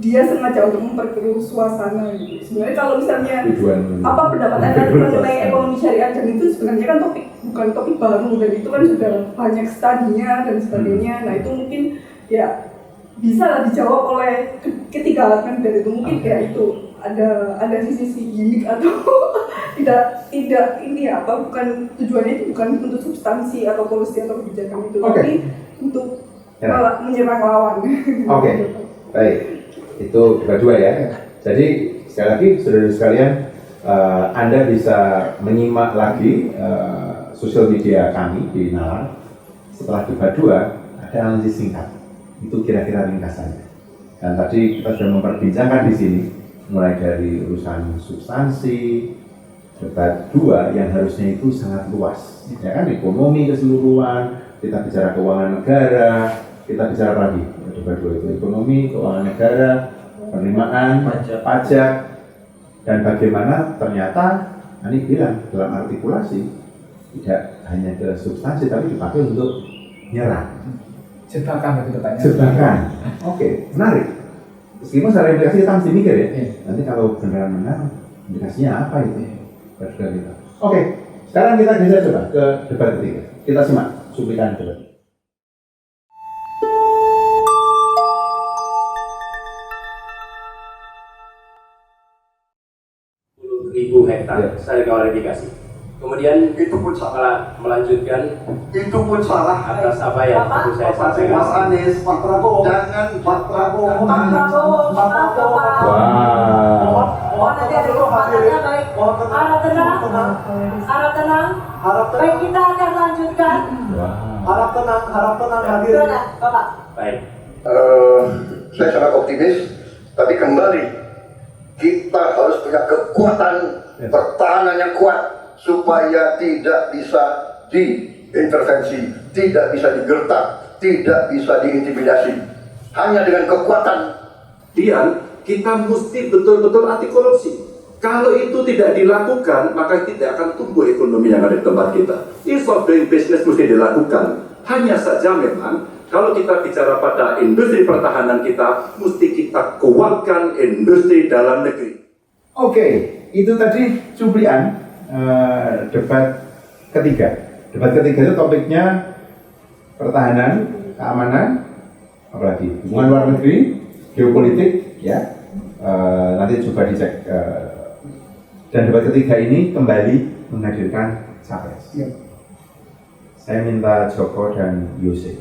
dia sengaja untuk memperkeruh suasana gitu. Sebenarnya kalau misalnya Tujuan apa pendapat Anda mengenai ekonomi syariah dan itu sebenarnya kan bukan topik baru dan itu kan sudah banyak studinya dan sebagainya. Nah itu mungkin ya bisa lah dijawab oleh ketiga kandidat itu, mungkin kayak itu ada sisi gimmick atau tidak ini apa, bukan tujuannya itu bukan untuk substansi atau polisi atau kebijakan itu, tapi untuk menyerang lawan. Oke, baik. Itu kedua ya. Jadi sekali lagi saudara sekalian, Anda bisa menyimak lagi sosial media kami di Nalar. Setelah debat 2 ada analisis singkat. Itu kira-kira ringkasannya. Dan tadi kita sudah memperbincangkan di sini mulai dari urusan substansi, debat 2 yang harusnya itu sangat luas. Ya kan, ekonomi keseluruhan, kita bicara keuangan negara, kita bicara apa lagi? Debat 2 itu ekonomi, keuangan negara, penerimaan, pajak, dan bagaimana ternyata Ani bilang dalam artikulasi tidak hanya ke substansi tapi dipakai untuk nyerang. Jebakan begitu Pak. Jebakan. Oke, menarik. Meskipun secara implikasi kita mesti mikir ya. Nanti kalau beneran menang, implikasinya apa itu? Kita. Oke, sekarang kita bisa coba ke debat ketiga. Kita simak cuplikan debat. 10.000 hektar, saya klarifikasi. Kemudian Itu pun salah. melanjutkan Itu pun salah. atas apa yang perlu saya sampaikan. Mas Anies, Pak Prabowo, jangan Pak Prabowo. Wow. Nanti ada kesempatannya, baik. Harap tenang. Baik, kita akan lanjutkan. Harap tenang hadir. Bapak. Baik. Saya sangat optimis, tapi kembali kita harus punya kekuatan pertahanan yang kuat supaya tidak bisa diintervensi, tidak bisa digertak, tidak bisa diintimidasi. Hanya dengan kekuatan. Kemudian kita mesti betul-betul anti korupsi. Kalau itu tidak dilakukan, maka tidak akan tumbuh ekonomi yang ada di tempat kita. Ease of doing business mesti dilakukan. Hanya saja memang kalau kita bicara pada industri pertahanan kita, mesti kita kuatkan industri dalam negeri. Oke, itu tadi cuplikan debat ketiga. Debat ketiga itu topiknya pertahanan, keamanan, apalagi hubungan luar negeri, geopolitik, ya. Nanti coba dicek. Dan debat ketiga ini kembali menghadirkan capres. Saya minta Joko dan Yusuf.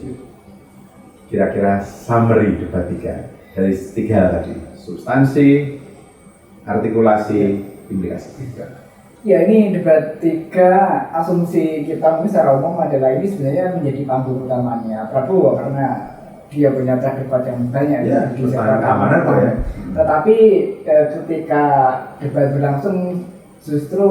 Kira-kira summary debat 3 dari 3 hal tadi, substansi, artikulasi, implikasi. Ya, ini debat 3, asumsi kita mungkin secara umum adalah ini sebenarnya menjadi panggung utamanya Prabowo karena dia punya track record yang banyak ya, di sektor keamanan. Ya. Tetapi ketika debat berlangsung justru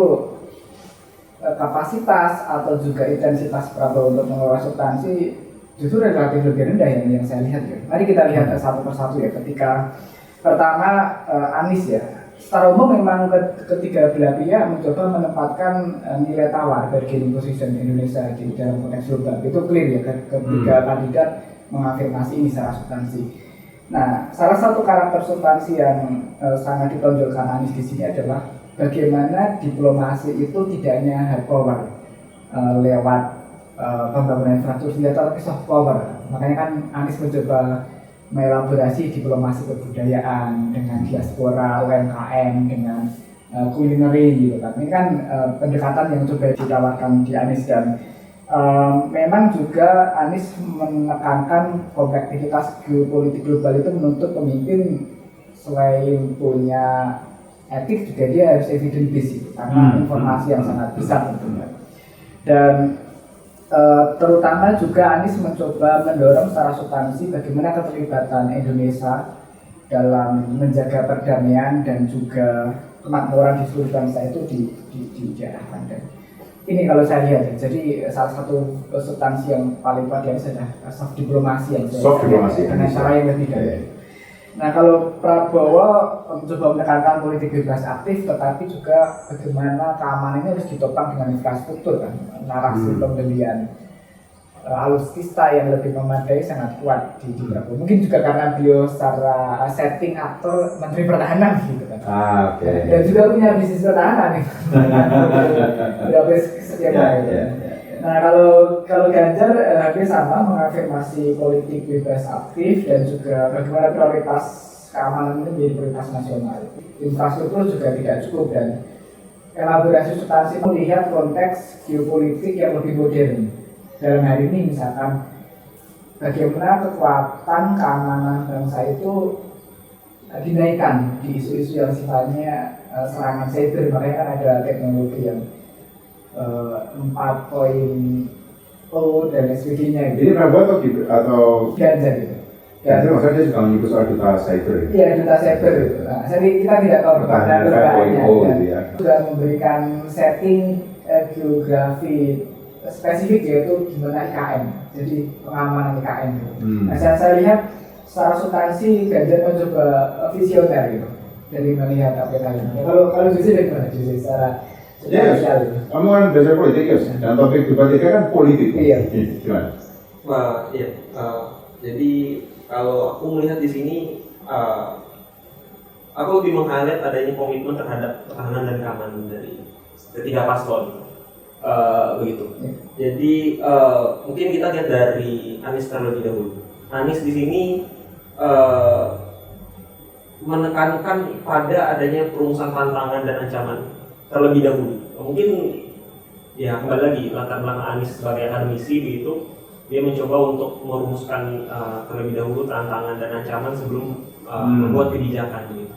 kapasitas atau juga intensitas Prabowo untuk mengelola substansi justru relatif lebih rendah yang saya lihat ya. Mari kita lihat satu persatu ya. Ketika pertama Anies ya, secara umum memang ketiga belah pihak mencoba menempatkan nilai tawar bargaining position Indonesia di dalam konteks global. Itu clear ya, ketiga kandidat mengafirmasi ini secara substansi. Nah, salah satu karakter substansi yang sangat ditonjolkan Anies di sini adalah bagaimana diplomasi itu tidak hanya hard power lewat pembangunan infrastruktur senjata, tapi soft power. Makanya kan Anies mencoba mengelaborasi diplomasi kebudayaan dengan diaspora, UMKM, dengan culinary gitu kan. Ini kan pendekatan yang coba ditawarkan di Anies dan memang juga Anies menekankan kompleksitas geopolitik global itu menuntut pemimpin selain punya etik juga dia harus evidence based gitu, karena informasi yang sangat besar tentunya. Dan terutama juga Anies mencoba mendorong secara substansi bagaimana keterlibatan Indonesia dalam menjaga perdamaian dan juga kemakmuran di seluruh bangsa itu diarahkan. Dan ini kalau saya lihat, jadi salah satu substansi yang paling kuat adalah soft diplomasi yang dengan cara yang lebih dalam. Nah, kalau Prabowo mencoba menekankan politik bebas aktif, tetapi juga bagaimana keamanannya harus ditopang dengan infrastruktur kan, narasi pembelian alutsista yang lebih memadai sangat kuat di Prabowo. Mungkin juga karena beliau secara setting aktor Menteri Pertahanan gitu kan. Oke. Dan juga punya bisnis pertahanan nih. Berapa skema gitu. Nah kalau Ganjar hampir sama mengafirmasi politik bebas aktif dan juga bagaimana prioritas keamanan itu menjadi prioritas nasional. Infrastruktur juga tidak cukup dan elaborasi substansi melihat konteks geopolitik yang lebih modern. Dalam hari ini misalkan bagaimana kekuatan keamanan bangsa itu dinaikkan di isu-isu yang sifatnya serangan cyber, makanya kan ada teknologi yang 4.0 dan sebagainya gitu. Ini Prabowo atau Ganjar gitu. Ya, itu maksudnya dia juga menyebut soal duta cyber. Iya, duta cyber itu. Nah, jadi kita tidak tahu Pertahanan 5.0 gitu ya. Sudah memberikan setting geografi spesifik yaitu gimana IKN. Jadi pengamanan IKN gitu. Nah, saya lihat secara substansi Ganjar mencoba visioner gitu. Dari melihat apa yang kalau Jose bagaimana Jose secara sosial gitu. Kamu kan belajar politik ya, dan topik debat kita kan politik. Iya. Gimana? Iya. Jadi kalau aku melihat di sini, aku lebih meng-highlight adanya komitmen terhadap pertahanan dan keamanan dari ketiga paslon, begitu. Jadi mungkin kita lihat dari Anies terlebih dahulu. Anies di sini menekankan pada adanya perumusan tantangan dan ancaman terlebih dahulu. Mungkin ya kembali lagi latar belakang Anies sebagai akademisi begitu. Dia mencoba untuk merumuskan terlebih dahulu tantangan dan ancaman sebelum membuat kebijakan. Gitu.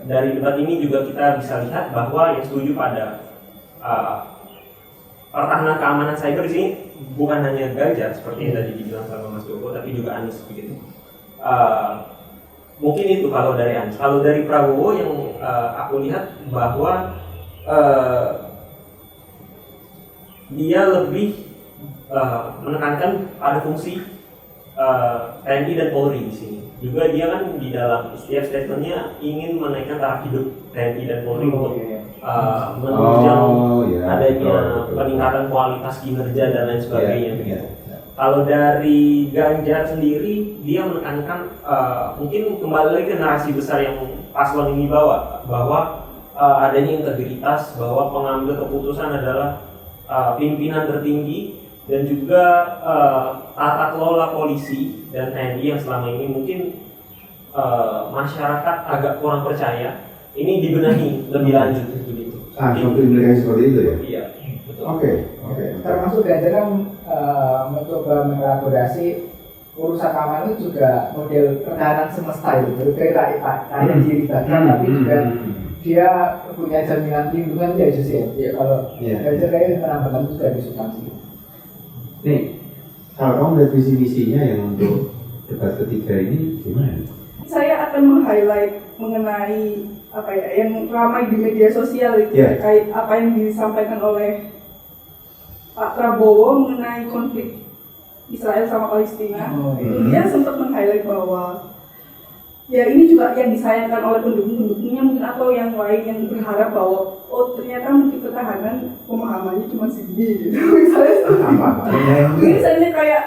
Dari debat ini juga kita bisa lihat bahwa yang setuju pada pertahanan keamanan cyber di sini bukan hanya Ganjar seperti yang tadi dibilang sama Mas Joko, tapi juga Anies begitu. Mungkin itu kalau dari Anies. Kalau dari Prabowo yang aku lihat bahwa dia lebih menekankan pada fungsi TNI dan Polri di sini. Juga dia kan di dalam setiap statementnya ingin menaikkan taraf hidup TNI dan Polri untuk menunjang adanya peningkatan kualitas kinerja dan lain sebagainya. Kalau dari Ganjar sendiri, dia menekankan mungkin kembali lagi ke narasi besar yang paslon ini bawa, bahwa adanya integritas, bahwa pengambil keputusan adalah pimpinan tertinggi, dan juga tata kelola polisi dan TNI yang selama ini mungkin masyarakat agak kurang percaya, ini dibenahi lebih lanjut begitu. Implikasi seperti itu ya? Iya, betul. Oke. Termasuk Ganjar kan mencoba mengelaborasi urusan keamanan itu juga model pertahanan semesta itu, berbeda hanya dilibatkan, tapi juga dia punya jaminan lingkungan ya justru ya. Kalau Ganjar kayaknya penambahan juga di substansi. Nih, kalau kamu lihat visi misinya yang untuk debat ketiga ini gimana? Saya akan meng-highlight mengenai apa ya yang ramai di media sosial itu terkait apa yang disampaikan oleh Pak Prabowo mengenai konflik Israel sama Palestina. Itu dia sempat meng-highlight bahwa ya ini juga yang disayangkan oleh pendukung-pendukungnya mungkin atau yang lain yang berharap bahwa oh ternyata Menteri Pertahanan pemahamannya cuma segini gitu. Misalnya kayak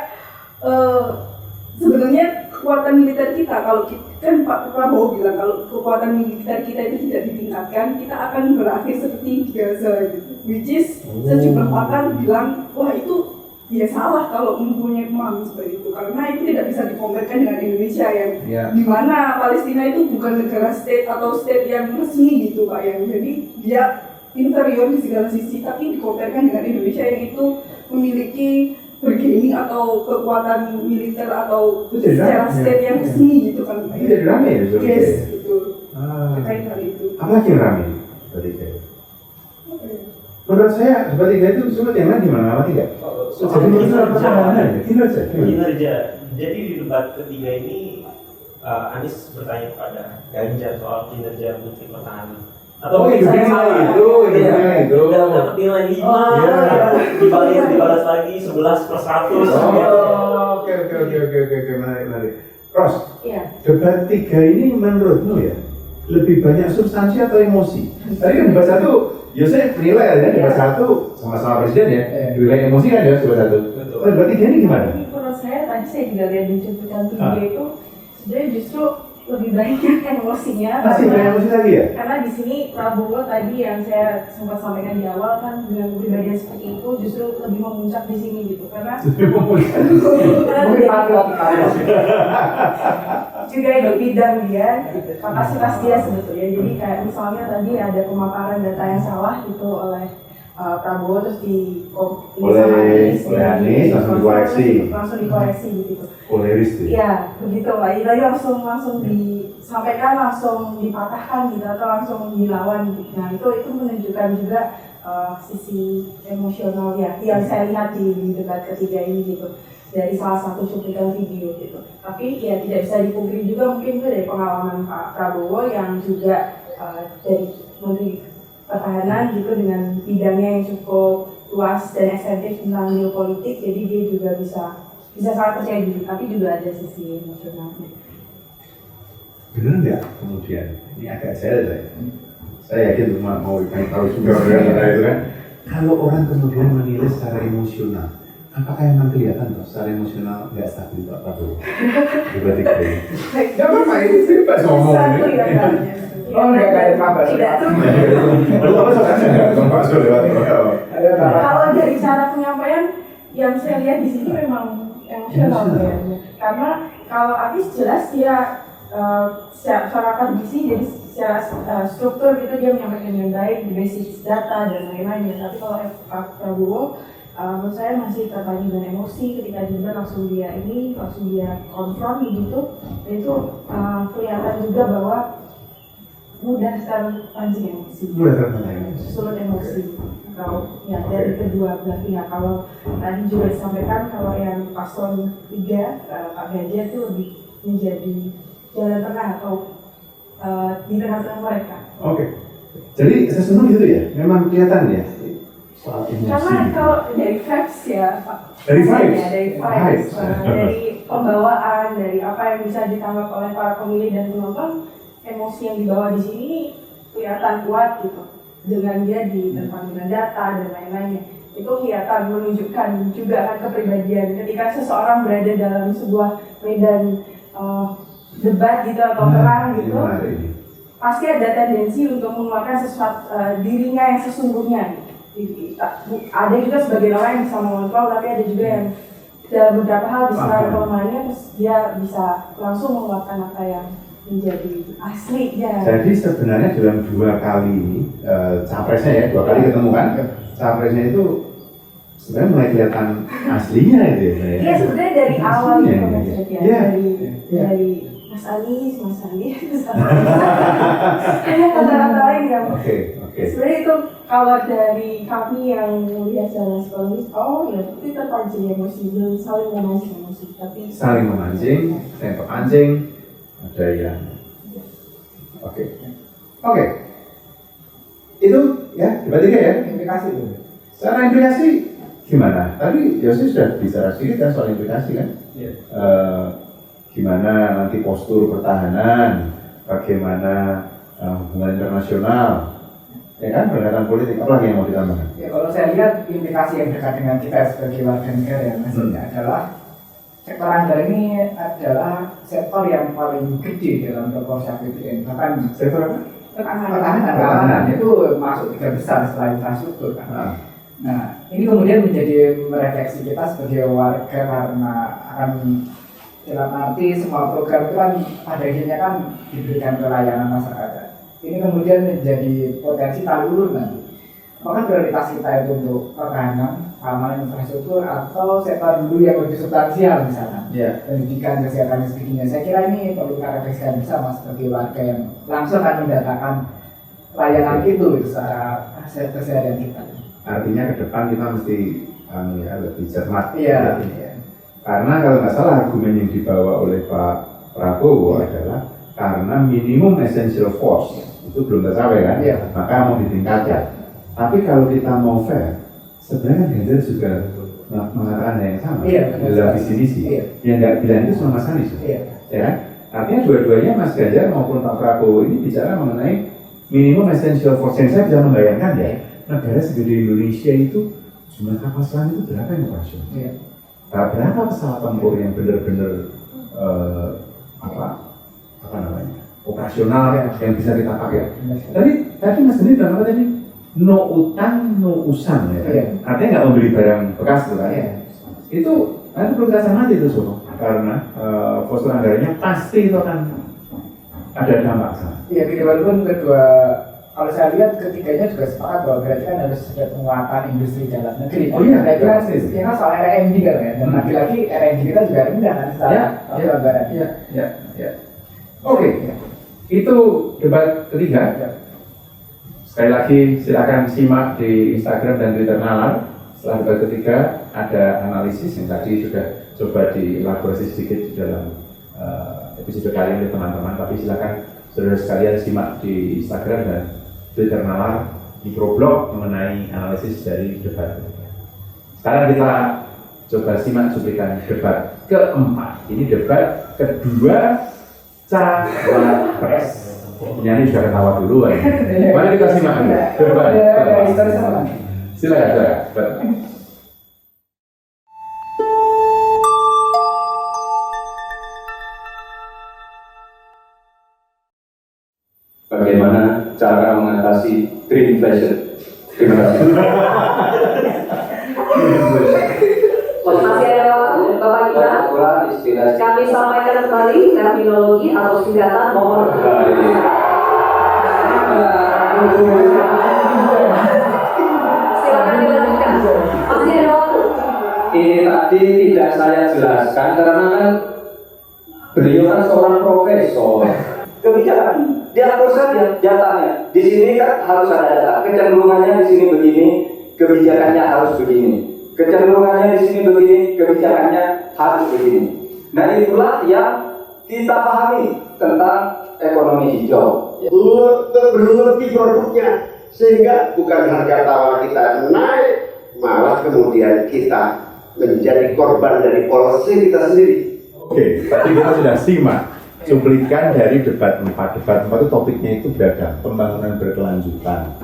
sebenarnya kekuatan militer kita, kalau kan Pak Prabowo bilang kalau kekuatan militer kita itu tidak ditingkatkan, kita akan berakhir seperti Gaza gitu. Which is sejumlah pakar bilang wah itu ya salah kalau mempunyai pemahaman seperti itu, karena itu tidak bisa dikompetkan dengan Indonesia yang dimana Palestina itu bukan negara state atau state yang resmi gitu Pak, yang jadi dia inferior di segala sisi, tapi dikompetkan dengan Indonesia yang itu memiliki bergaining atau kekuatan militer atau secara state yang resmi gitu kan Pak. Jadi rame ya? Yes, betul. Terkait hal itu. Apa yang rame? Menurut saya debat tiga itu sulit yang lain gimana? Apa tidak? Kinerja. Jadi di debat ketiga ini Anies bertanya kepada Ganjar soal kinerja Menteri Pertahanan. Atau mungkin saya salah itu. Dalam dapat nilai 5 dibalas lagi 11/100. Oke, menarik. Ros, debat tiga ini menurutmu ya lebih banyak substansi atau emosi? Tadi kan debat satu Ya saya penilai ya debat satu sama-sama presiden ya, penilai emosi kan ya debat satu. Debat tiga ini gimana? Menurut saya tadi saya juga lihat di cuplikan video itu sebenarnya justru lebih banyak emosinya. Masih banyak emosi lagi ya? Karena di sini Prabowo tadi yang saya sempat sampaikan di awal kan dengan pribadi seperti itu justru lebih memuncak di sini gitu karena juga di bidang dia kapasitas dia sebetulnya. Jadi kayak misalnya tadi ada pemaparan data yang salah gitu oleh Prabowo terus oleh Anies langsung dikoreksi gitu. Oleh Rizky. Iya, begitu Pak. Jadi langsung disampaikan, langsung dipatahkan gitu atau langsung dilawan gitu. Nah, itu menunjukkan juga sisi emosional ya yang saya lihat di debat ketiga ini gitu. Dari salah satu cuplikan video gitu. Tapi ya tidak bisa dipungkiri juga mungkin itu dari pengalaman Pak Prabowo yang juga dari Menteri Pertahanan gitu dengan bidangnya yang cukup luas dan ekstentif tentang geopolitik, jadi dia juga bisa sangat percaya diri, tapi juga ada sisi emosionalnya. Benar nggak kemudian? Ini agak saya yakin mau tahu juga itu kan. Kalau orang kemudian menilai secara emosional, apakah emang kelihatan tuh secara emosional nggak stabil Pak Prabowo? Berarti kayak nggak apa-apa ini sih Pak ngomong ini. Oh, enggak ada kabar. Kalau dari cara penyampaian yang saya lihat di sini memang emosional ya. Karena kalau Anies jelas dia secara akademisi jadi secara struktur gitu dia menyampaikan dengan baik, basic data dan lain-lain. Tapi kalau Pak Prabowo menurut saya masih terpacu dengan emosi ketika juga langsung dia konfront gitu. Dan itu kelihatan juga bahwa mudah terpancing emosi. Sulut emosi. Kalau ya dari kedua belah pihak. Kalau tadi juga disampaikan kalau yang paslon 3 Pak Ganjar itu lebih menjadi jalan tengah atau di tengah-tengah mereka. Oke. Jadi sesungguhnya gitu ya. Memang kelihatan ya soal emosi. Karena kalau dari vibes ya Pak. Dari vibes. Dari pembawaan, dari apa yang bisa ditangkap oleh para pemilih dan penonton. Emosi yang dibawa di sini kelihatan kuat gitu dengan dia ditentang dengan data dan lain-lainnya itu kelihatan menunjukkan juga kan kepribadian ketika seseorang berada dalam sebuah medan debat gitu atau perang gitu pasti ada tendensi untuk mengeluarkan sesuatu dirinya yang sesungguhnya gitu. Ada juga sebagian orang yang bisa mengontrol tapi ada juga yang dalam beberapa hal diserang kelemahannya terus dia bisa langsung mengeluarkan apa yang menjadi asli ya. Jadi sebenarnya dalam 2 kali ini capresnya ya 2 kali ketemu kan capresnya itu sebenarnya mulai kelihatan aslinya itu ya. Iya sebenarnya dari awal itu ya. Dari Mas Anies ada kata-kata lain yang sebenarnya itu kalau dari kami yang melihat secara psikologis ya itu terpancing emosi dan saling memancing emosi tapi saling memancing, terpancing ada yang oke itu ya debat 3 ya Implikasi itu. secara implikasi gimana tadi Yosi sudah bicara sedikit kan soal implikasi kan gimana nanti postur pertahanan bagaimana hubungan internasional ya kan pendekatan politik apa lagi yang mau ditambahkan Ya kalau saya lihat implikasi yang dekat dengan kita sebagai warga negara yang maksudnya adalah sektor anggaran ini adalah sektor yang paling gede dalam proporsi APBN bahkan sektor apa? Pertahanan itu masuk 3 besar setelah infrastruktur kan. Nah ini kemudian menjadi merefleksi kita sebagai warga karena akan dalam arti semua program itu kan pada akhirnya kan diberikan pelayanan masyarakat. Ini kemudian menjadi potensi talur nanti. Maka prioritas kita itu untuk pertahanan, keamanan infrastruktur atau sektor dulu yang lebih substansial misalnya pendidikan, kesehatan dan sebagainya. Saya kira ini perlu kita refleksikan bersama sebagai warga yang langsung akan mendatangkan layanan itu secara keseharian kita. Artinya ke depan kita mesti lebih cermat. Karena kalau nggak salah argumen yang dibawa oleh Pak Prabowo adalah karena minimum essential force itu belum tercapai kan, maka mau ditingkatkan. Tapi kalau kita mau fair, sebenarnya Ganjar juga mengatakan yang sama dalam visi misi. Yang nggak bilang itu sama Mas Anies, ya kan? Artinya dua-duanya Mas Ganjar maupun Pak Prabowo ini bicara mengenai minimum essential for change. Saya bisa membayangkan ya, negara segede Indonesia itu jumlah kapal selam itu berapa yang operasional? Iya. Berapa pesawat tempur yang benar-benar apa namanya operasional yang bisa kita pakai? Tadi Mas Dendi bilang apa tadi? No utang, no usang ya. Iya. Artinya nggak membeli barang bekas tuh kan? Iya. Itu nanti perlu kita cermati itu semua karena postur anggarannya pasti itu akan ada dampak sana. Iya, walaupun kedua, kalau saya lihat ketiganya juga sepakat bahwa berarti kan harus ada penguatan industri dalam negeri. Oh iya, berarti kan pasti. ini kan soal R&D kan ya, dan lagi-lagi R&D kita juga rendah kan secara anggaran. Ya. Oke, itu debat ketiga. Sekali lagi silakan simak di Instagram dan Twitter Nalar. Setelah debat ketiga ada analisis yang tadi sudah coba dielaborasi sedikit di dalam episode kali ini teman-teman. Tapi silakan saudara sekalian simak di Instagram dan Twitter Nalar microblog mengenai analisis dari debat ketiga. Sekarang kita coba simak cuplikan debat keempat. Ini debat kedua Cawapres. Penyanyi sudah ketawa duluan. Mari kita simak dulu. Debat keempat. Silakan. Bagaimana cara mengatasi greenflation? Terima kasih. Masih ada waktu, Bapak Gita. Kami sampaikan kembali terminologi atau singkatan nomor. Silakan dilanjutkan. Masih ada waktu. Ini tadi tidak saya jelaskan karena kan beliau kan seorang profesor. Kebijakan diatur saja jatahnya. Di sini kan harus ada data. Kecenderungannya di sini begini, kebijakannya harus begini. Kecenderungannya di sini begini, kebijakannya harus begini. Nah itulah yang kita pahami tentang ekonomi hijau. Lebih produknya sehingga bukan harga tawar kita naik, malah kemudian kita menjadi korban dari policy kita sendiri. Oke, tadi kita sudah simak cuplikan dari debat 4. Debat 4 itu topiknya itu beragam, pembangunan berkelanjutan,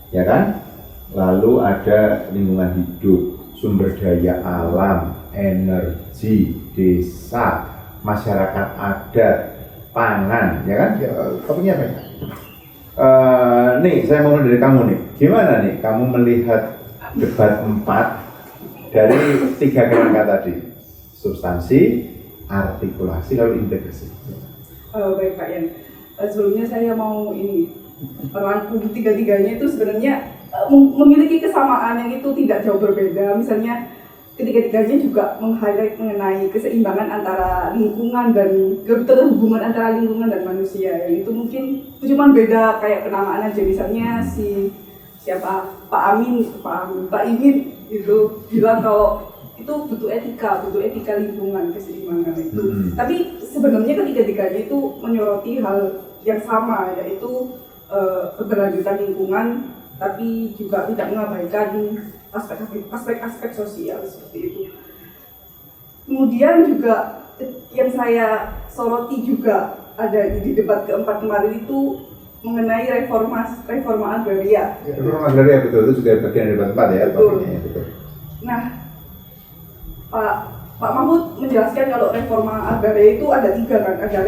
ya kan? Lalu ada lingkungan hidup, sumber daya alam, energi, desa, masyarakat adat, pangan, ya kan? Topiknya apa ya? Nih, saya mau dari kamu nih. Gimana nih kamu melihat debat 4 dari 3 kerangka tadi? Substansi, artikulasi, lalu integrasi. Baik Pak Yan, sebelumnya saya mau merangkum tiga-tiganya itu sebenarnya memiliki kesamaan yang itu tidak jauh berbeda. Misalnya ketiga-tiganya juga meng-highlight mengenai keseimbangan antara lingkungan dan keterhubungan antara lingkungan dan manusia. Yang itu mungkin cuma beda kayak penamaan aja. Misalnya Pak Imin itu bilang kalau itu butuh etika lingkungan, keseimbangan itu. Tapi sebenarnya ketiga-tiganya itu menyoroti hal yang sama, yaitu keberlanjutan lingkungan, tapi juga tidak mengabaikan aspek-aspek sosial seperti itu. Kemudian juga yang saya soroti juga ada di debat keempat kemarin itu mengenai reforma agraria. Reforma agraria betul, itu juga bagian debat 4 ya. Betul. Nah, Pak Mahfud menjelaskan kalau reforma agraria itu ada 3 kan, ada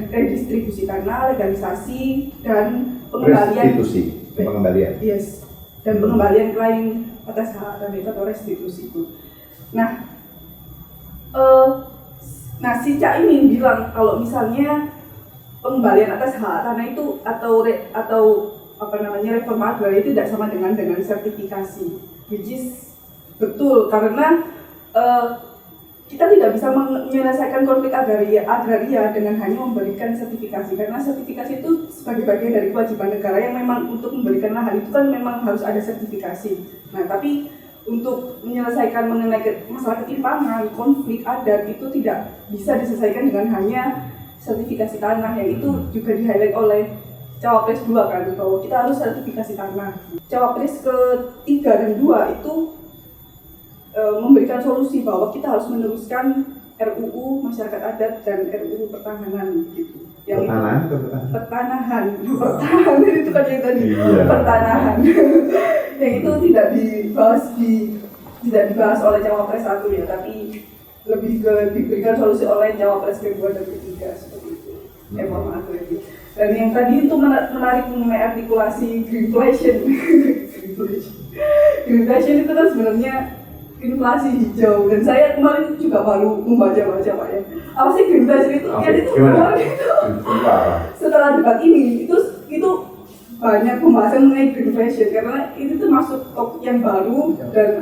redistribusi tanah, legalisasi, dan pengembalian. Pengembalian. Yes, dan pengembalian klaim atas hak tanah itu atau restitusi itu. Nah, si Cak Imin bilang kalau misalnya pengembalian atas hak tanah itu atau reforma agraria itu tidak sama dengan sertifikasi, which is betul karena kita tidak bisa menyelesaikan konflik agraria dengan hanya memberikan sertifikasi, karena sertifikasi itu sebagai bagian dari kewajiban negara yang memang untuk memberikan lahan itu kan memang harus ada sertifikasi. Nah, tapi untuk menyelesaikan mengenai masalah ketimpangan, konflik adat itu tidak bisa diselesaikan dengan hanya sertifikasi tanah, yang itu juga di-highlight oleh Cawapres 2 kan, bahwa kita harus sertifikasi tanah. Cawapres ke-3 dan 2 itu memberikan solusi bahwa kita harus meneruskan RUU Masyarakat Adat dan RUU Pertahanan gitu. yang pertanahan pertanahan itu kan yang tadi pertanahan yang itu tidak dibahas oleh cawapres 1 ya, tapi lebih diberikan solusi oleh cawapres kedua dan ketiga seperti itu. Mohon maaf lagi. Dan yang tadi itu menarik mengenai artikulasi greenflation. Greenflation itu kan sebenarnya inflasi hijau, dan saya kemarin juga baru membaca Pak ya. Apa sih greenflation itu? Ya itu kemarin itu setelah debat ini itu banyak pembahasan mengenai greenflation karena itu termasuk topik yang baru dan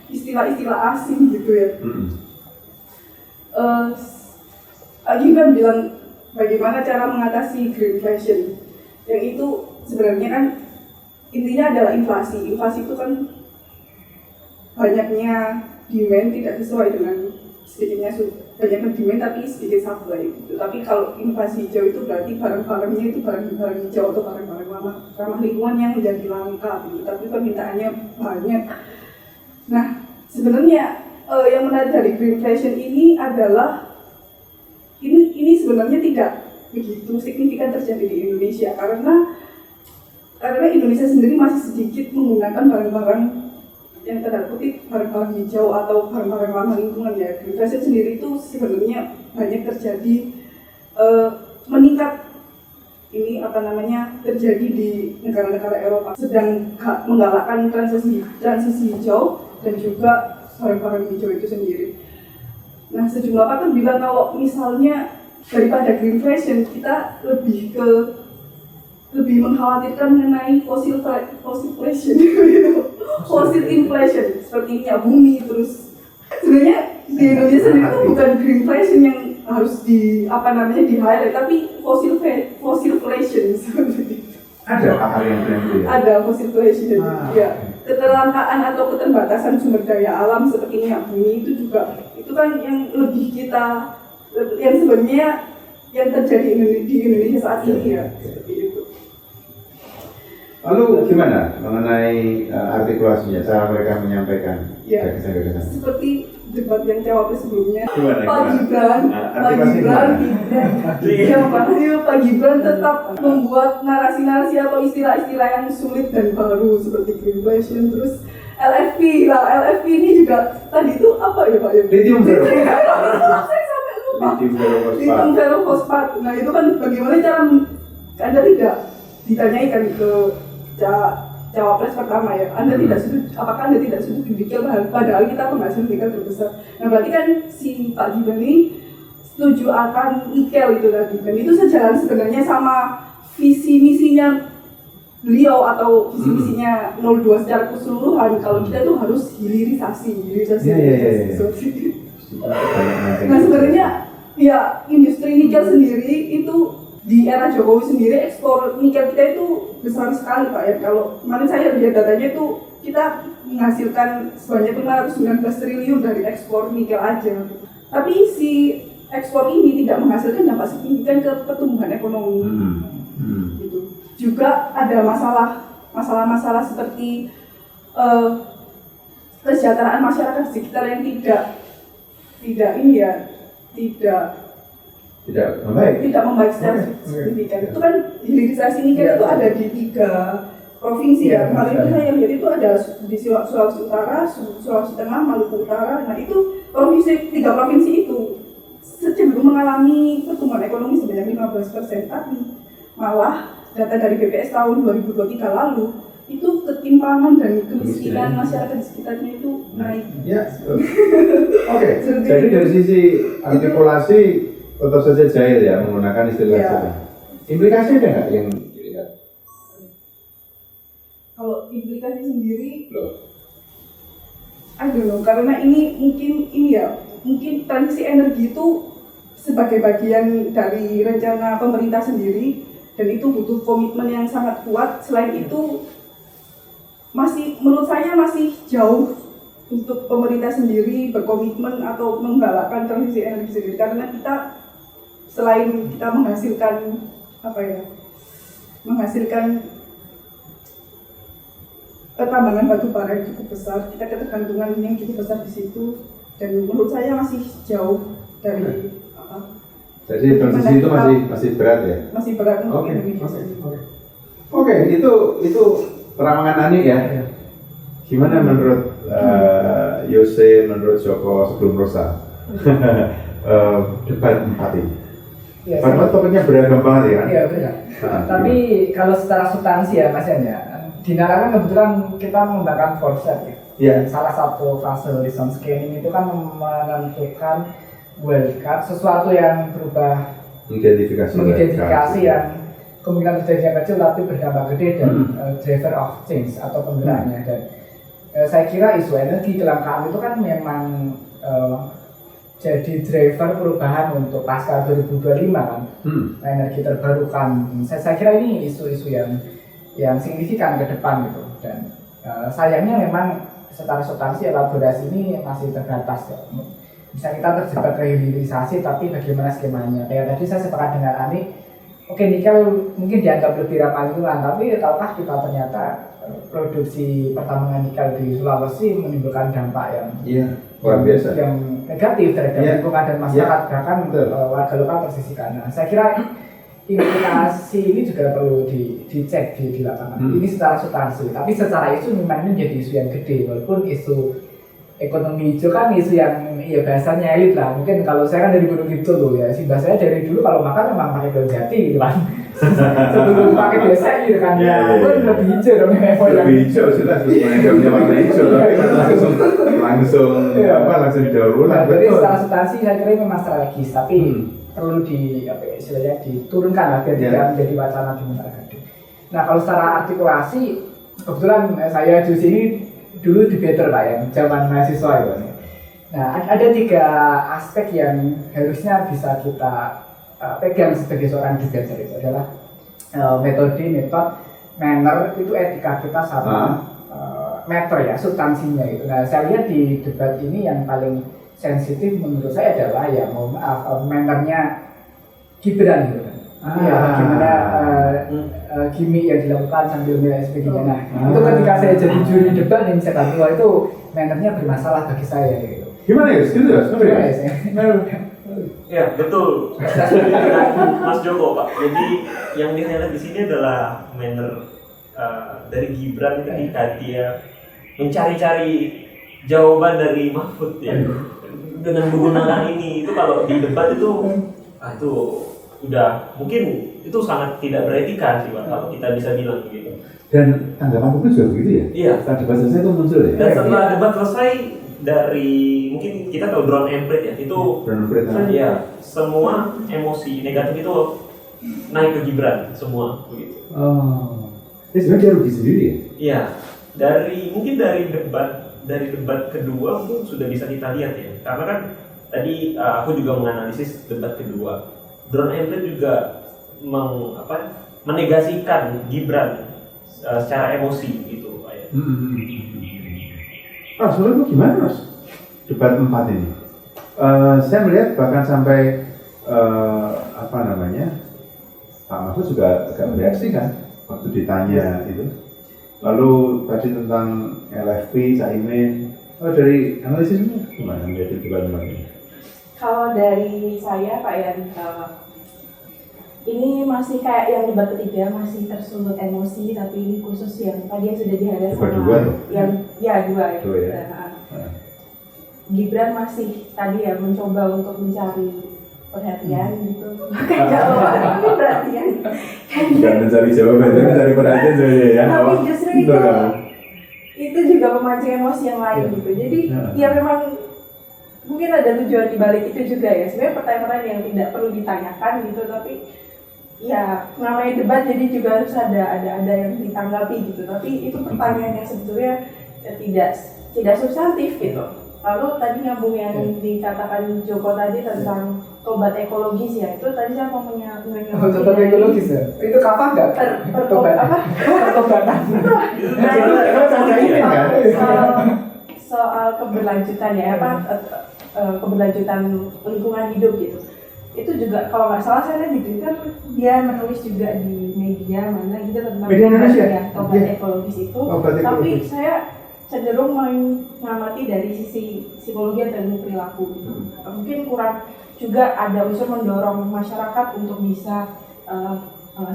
istilah-istilah asing gitu ya. Gibran bilang bagaimana cara mengatasi greenflation, yang itu sebenarnya kan intinya adalah inflasi. Inflasi itu kan banyaknya demand tidak sesuai dengan banyaknya demand tapi sedikit supply gitu. Tapi kalau inflasi hijau itu berarti barang-barangnya itu barang-barang hijau atau barang-barang ramah lingkungan yang menjadi langka gitu. Tapi permintaannya banyak. Nah, sebenarnya yang menarik dari greenflation ini adalah ini sebenarnya tidak begitu signifikan terjadi di Indonesia karena Indonesia sendiri masih sedikit menggunakan barang-barang yang tanda kutip barang-barang hijau atau barang-barang ramah lingkungan ya. Greenflation sendiri itu sebenarnya banyak terjadi meningkat terjadi di negara-negara Eropa sedang menggalakkan transisi hijau dan juga barang-barang hijau itu sendiri. Nah, sejumlah pakar bilang kalau misalnya daripada greenflation kita lebih mengkhawatirkan mengenai fossil inflation seperti minyak bumi. Terus sebenarnya di Indonesia sendiri itu bukan greenflation yang harus di highlight, tapi fossilflation seperti itu. Ada hal yang berbeda. Ada fossilflation ya. Keterlangkaan atau keterbatasan sumber daya alam seperti minyak bumi itu kan yang lebih yang sebenarnya yang terjadi di Indonesia saat ini ya, seperti itu. Lalu gimana mengenai artikulasinya, cara mereka menyampaikan gagasan-gagasan? Seperti debat yang cawapres sebelumnya, Gimana? Pak Gibran tetap membuat narasi-narasi atau istilah-istilah yang sulit dan baru seperti greenflation, terus LFP ini juga tadi itu apa ya Pak? Lithium ferrofosfat. Nah itu kan bagaimana cara Anda tidak ditanyaikan ke cawapres pertama ya, Anda tidak setuju, apakah Anda tidak setuju nikel padahal kita penghasil nikel terbesar. Nah berarti kan si Pak Gibran ini setuju akan nikel itu tadi, dan itu sejalan sebenarnya sama visi misinya beliau atau visi misinya 02 secara keseluruhan. Kalau kita tuh harus hilirisasi. Nah sebenarnya ya industri nikel sendiri itu di era Jokowi sendiri ekspor nikel kita itu besar sekali Pak ya. Kalau kemarin saya lihat datanya itu kita menghasilkan sebanyak 519 triliun dari ekspor nikel aja. Tapi si ekspor ini tidak menghasilkan dampak signifikan ke pertumbuhan ekonomi. Gitu. Juga ada masalah-masalah seperti kesejahteraan masyarakat sekitar yang tidak membaik secara signifikan. Itu kan hilirisasi nikel itu ada di 3 provinsi ya. Kemarin itu saya lihat itu ada di Sulawesi Utara, Sulawesi Tengah, Maluku Utara. Nah itu 3 provinsi itu cenderung mengalami pertumbuhan ekonomi sebanyak 15%, tapi malah data dari BPS tahun 2023 lalu itu ketimpangan dan kemiskinan masyarakat di sekitarnya itu naik. Ya, oke. Jadi dari sisi artikulasi tetap saja jahil ya menggunakan istilah istilah. Implikasi ada nggak yang dilihat? Kalau implikasi sendiri, I don't know, karena ini mungkin transisi energi itu sebagai bagian dari rencana pemerintah sendiri, dan itu butuh komitmen yang sangat kuat. Selain itu menurut saya masih jauh untuk pemerintah sendiri berkomitmen atau menggalakkan transisi energi sendiri, karena kita selain kita menghasilkan tambangan batu bara yang cukup besar, kita ketergantungan yang cukup besar di situ, dan menurut saya masih jauh dari Jadi transisi itu masih berat ya? Masih berat untuk Oke, Indonesia. Oke, itu peramangan Ani ya. Gimana menurut Yose, menurut Joko sebelum Rosa? Debat 4 ini. Ya, Karena topiknya beragam banget ya kan? Iya benar. Tapi kalau secara substansi ya Mas Yan ya, di Nara kan kebetulan kita mengembangkan foresight ya. Iya. Salah satu fase horizon scaling itu kan menentukan wildcard, sesuatu yang berubah, mengidentifikasi yang kemungkinan terjadinya kecil tapi berdampak gede dan driver of change atau penggeraknya. Dan saya kira isu energi kelangkaan itu kan memang jadi driver perubahan untuk pasca 2025 kan, energi terbarukan. Saya kira ini isu-isu yang signifikan ke depan gitu. Dan sayangnya memang secara substansi elaborasi ini masih terbatas ya. Bisa kita terjebak ke hilirisasi, tapi bagaimana skemanya? Kayak tadi saya sepakat dengan Ani, oke nikel mungkin dianggap lebih ramah lingkungan, tapi tahukah kita ternyata produksi pertambangan nikel di Sulawesi menimbulkan dampak yang luar biasa, yang negatif terhadap lingkungan dan masyarakat, bahkan warga lokal tersisihkan. Nah, saya kira implikasi ini juga perlu dicek di lapangan. Ini secara substansi, tapi secara isu memang ini menjadi isu yang gede, walaupun isu ekonomi hijau kan isu yang ya bahasanya elit lah. Mungkin kalau saya kan dari Gunung Kidul loh ya, sih bahasanya dari dulu kalau makan memang pakai daun jati gitu kan. Sebelum pakai biasa gitu kan ya, lebih hijau dong lebih hijau sudah punya warna hijau, tapi langsung didaur ulang. Jadi secara substansi saya kira memang strategis, tapi perlu istilahnya diturunkan lah biar tidak menjadi wacana di masyarakat. Nah kalau secara artikulasi, kebetulan saya di sini dulu debater Pak ya, zaman mahasiswa ya. Nah ada 3 aspek yang harusnya bisa kita pegang sebagai seorang debater. Itu adalah metode, manner, itu etika kita sama matter ya, substansinya gitu. Nah saya lihat di debat ini yang paling sensitif menurut saya adalah ya mohon maaf mannernya Gibran gitu kan. Ya, bagaimana gimmick yang dilakukan sambil nilai sebagainya. Nah, itu ketika saya jadi juri debat yang saya tahu itu mannernya bermasalah bagi saya gitu. Gimana ya? Gitu ya? Ya betul. Mas Joko Pak. Jadi yang di-highlight di sini adalah manner dari Gibran ketika dia mencari-cari jawaban dari Mahfud ya. Dengan menggunakan ini, itu kalau di debat itu udah mungkin itu sangat tidak beretika sih Pak, kalau kita bisa bilang begitu. Dan tanggapan publik juga begitu ya? Iya. Setelah debat selesai itu muncul ya? Dan setelah debat selesai, dari mungkin kita tahu drone emprit ya, itu ya semua emosi negatif itu naik ke Gibran semua begitu. Ini sebenarnya dia rugi sendiri ya? Iya. Mungkin dari debat kedua mungkin sudah bisa kita lihat ya, karena kan tadi aku juga menganalisis debat kedua. Drone emprit juga menegasikan Gibran secara emosi gitu Pak ya. Sebenarnya gimana Mas? Debat 4 ini? Saya melihat bahkan sampai Pak Mahfud juga agak bereaksi kan waktu ditanya itu. Lalu tadi tentang LFP, Caimin, dari analisismu gimana menjadi debat 4 ini? Kalau dari saya Pak Yan, ini masih kayak yang debat ketiga, masih tersulut emosi, tapi ini khusus yang tadi yang sudah di-highlight sama dua ya. Gibran masih tadi ya mencoba untuk mencari perhatian gitu. Jawaban perhatian. Bukan mencari jawaban, tapi mencari perhatian saja ya. Tapi justru itu juga memancing emosi yang lain gitu. Jadi ya memang mungkin ada tujuan di balik itu juga ya. Sebenarnya pertanyaan-pertanyaan yang tidak perlu ditanyakan gitu, tapi ya namanya debat jadi juga harus ada yang ditanggapi gitu. Tapi itu pertanyaan yang sebetulnya tidak substantif gitu. Lalu tadi nyambung yang dikatakan Joko tadi tentang tobat ekologis ya, itu tadi saya mau menyoroti tobat ekologis ya? Itu kapan nggak? Pertobatan. Soal keberlanjutan ya, keberlanjutan lingkungan hidup gitu. Itu juga kalau nggak salah saya lihat di Twitter dia menulis juga di media mana gitu tentang tobat ekologis itu. Tapi saya cenderung mengamati dari sisi psikologi dan perilaku gitu. Mungkin juga ada unsur mendorong masyarakat untuk bisa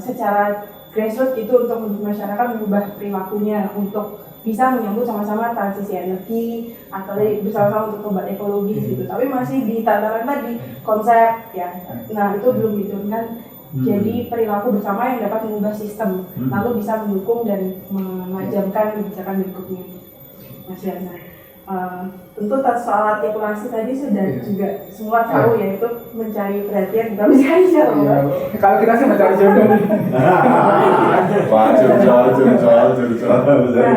secara grassroots itu untuk masyarakat mengubah perilakunya untuk bisa menyambut sama-sama transisi energi atau bersama-sama untuk tobat ekologis gitu. Tapi masih di tataran tadi konsep ya. Nah itu belum diturunkan. Jadi perilaku bersama yang dapat mengubah sistem, lalu bisa mendukung dan menajamkan kebijakan berikutnya. Mas Yana. Tentu soal artikulasi tadi sudah juga semua tahu ya, itu mencari perhatian bukan mencari jawaban. Kalau kita sih mencari jodoh nih. Wah,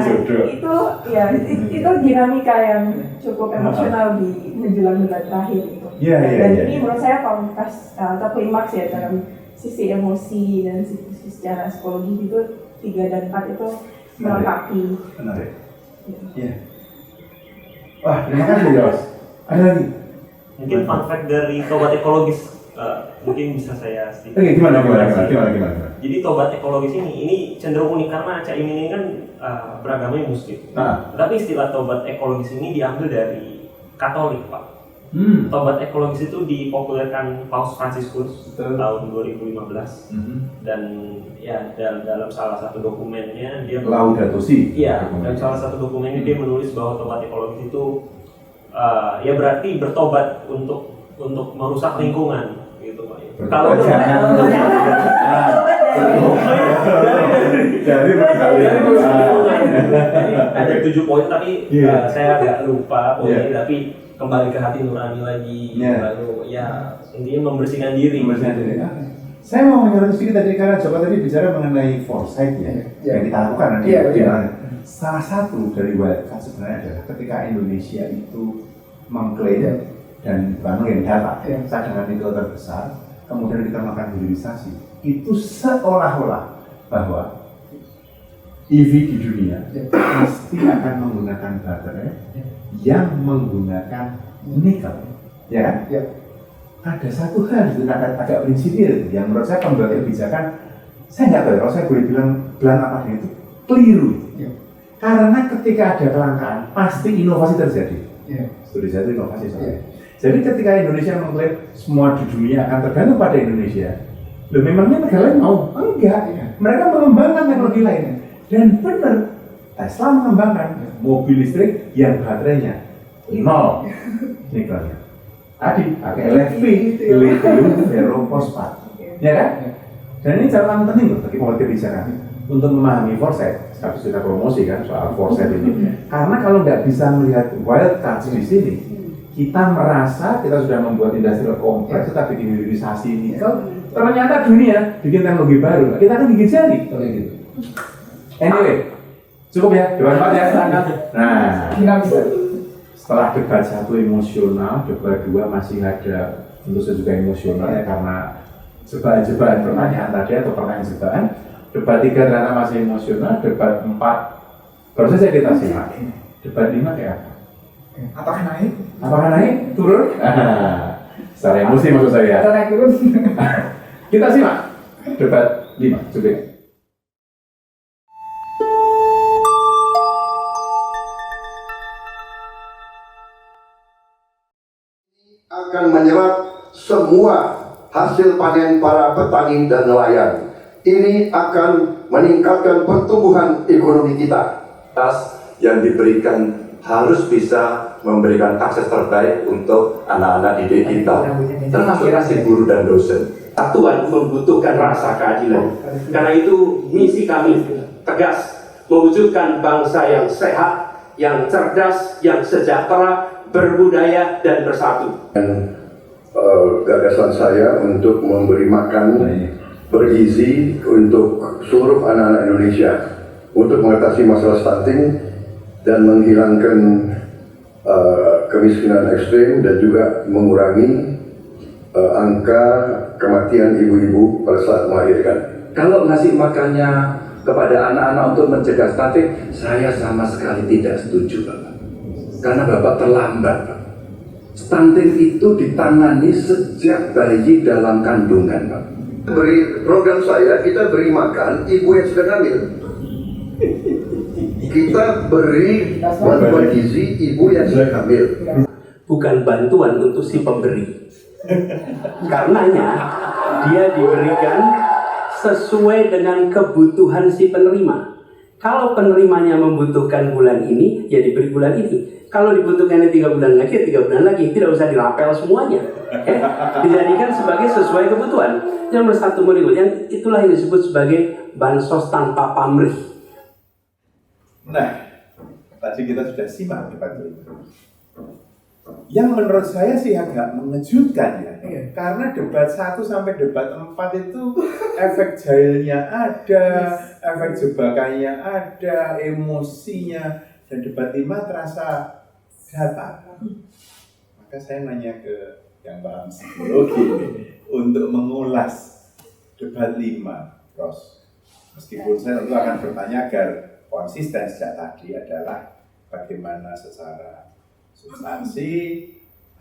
jodoh. Itu ya itu dinamika yang cukup emosional di menjelang debat terakhir itu. Dan ini menurut saya pamungkas atau klimaks ya dalam sisi emosi dan sisi secara psikologi itu 3 dan 4 itu melengkapi. Menarik. Iya. Wah, terima kasih Jos. Ada lagi? Mungkin fun fact dari tobat ekologis mungkin bisa saya sedikit. Oke, gimana? Jadi tobat ekologis ini cenderung unik karena Caimin ini kan beragamanya Muslim. Tapi istilah tobat ekologis ini diambil dari Katolik, Pak. Tobat ekologis itu dipopulerkan Paus Fransiskus tahun 2015 dan ya dalam salah satu dokumennya dia Laudato Si. Iya, dalam salah satu dokumennya dia menulis bahwa tobat ekologis itu ya berarti bertobat untuk merusak lingkungan gitu Pak. Kalau ada 7 poin tapi saya agak lupa poinnya tapi kembali ke hati nurani lagi, lalu ya intinya membersihkan diri. Saya mau menyoroti sedikit tadi karena Joko tadi bicara mengenai foresight yang kita lakukan nanti. Salah satu dari wildcard sebenarnya adalah ketika Indonesia itu mengklaim dan bangun data cadangan nikel terbesar, kemudian kita melakukan hilirisasi, itu seolah-olah bahwa EV di dunia pasti akan menggunakan baterai yang menggunakan nikel, ya kan? Ada satu hal itu agak prinsipil yang menurut saya pembuat kebijakan, saya nggak tahu kalau saya boleh bilang apa itu keliru. Karena ketika ada kelangkaan pasti inovasi terjadi. Studi saya itu inovasi soalnya. Jadi ketika Indonesia mengklaim semua di dunia akan tergantung pada Indonesia, loh memangnya negara lain mau? Enggak, mereka mengembangkan teknologi lain. Dan benar, Tesla mengembangkan mobil listrik yang baterainya 0 nikelnya. Tadi pakai LFP, lithium ferrofosfat, ya kan? Dan ini catatan penting loh bagi pembuat kebijakan untuk memahami foresight. Habis kita promosi kan soal foresight ini. Karena kalau nggak bisa melihat wildcards di sini, kita merasa kita sudah membuat industrial kompleks, kita bikin hilirisasi nikel, ternyata dunia bikin teknologi baru, kita akan bikin jadi kalau gitu. Anyway, cukup ya, debat 4 ya. Nah, setelah debat 1 emosional, debat 2 masih ada tentu saja juga emosional ya karena jebakan-jebakan pertanyaan tadi atau pertanyaan-jebakan. Debat 3 ternyata masih emosional, debat 4 baru saja kita simak. Debat 5 kayak apa? Apakah naik? Apakah naik? Turun? Secara emosi maksud saya. Atau naik turun? Kita simak debat 5, coba. Akan menyerap semua hasil panen para petani dan nelayan. Ini akan meningkatkan pertumbuhan ekonomi kita. Yang diberikan harus bisa memberikan akses terbaik untuk anak-anak didik kita, termasuk nasib guru dan dosen. Satuan membutuhkan rasa keadilan. Karena itu misi kami tegas mewujudkan bangsa yang sehat, yang cerdas, yang sejahtera, berbudaya dan bersatu. Gagasan saya untuk memberi makan bergizi untuk seluruh anak-anak Indonesia untuk mengatasi masalah stunting dan menghilangkan kemiskinan ekstrem dan juga mengurangi angka kematian ibu-ibu pada saat melahirkan. Kalau ngasih makannya kepada anak-anak untuk mencegah stunting, saya sama sekali tidak setuju, Bapak. Karena Bapak terlambat, Pak. Stunting itu ditangani sejak bayi dalam kandungan, Pak. Beri program saya, kita beri makan ibu yang sedang hamil. Kita beri bantuan gizi ibu yang sedang hamil. Bukan bantuan untuk si pemberi, Karenanya dia diberikan sesuai dengan kebutuhan si penerima. Kalau penerimanya membutuhkan bulan ini, ya diberi bulan ini. Kalau dibutuhkannya 3 bulan lagi, ya 3 bulan lagi. Tidak usah dirapel semuanya. Dijadikan sebagai sesuai kebutuhan. Yang nomor 1 berikutnya, itulah yang disebut sebagai bansos tanpa pamrih. Nah, tadi kita sudah simak debat itu. Yang menurut saya sih agak mengejutkan ya. Karena debat 1 sampai debat 4 itu efek jahilnya ada, efek jebakannya ada, emosinya, dan debat 5 terasa datar. Maka saya nanya ke yang paham psikologi untuk mengulas debat 5, Ros. Meskipun saya tentu akan bertanya agar konsisten sejak tadi adalah bagaimana secara substansi,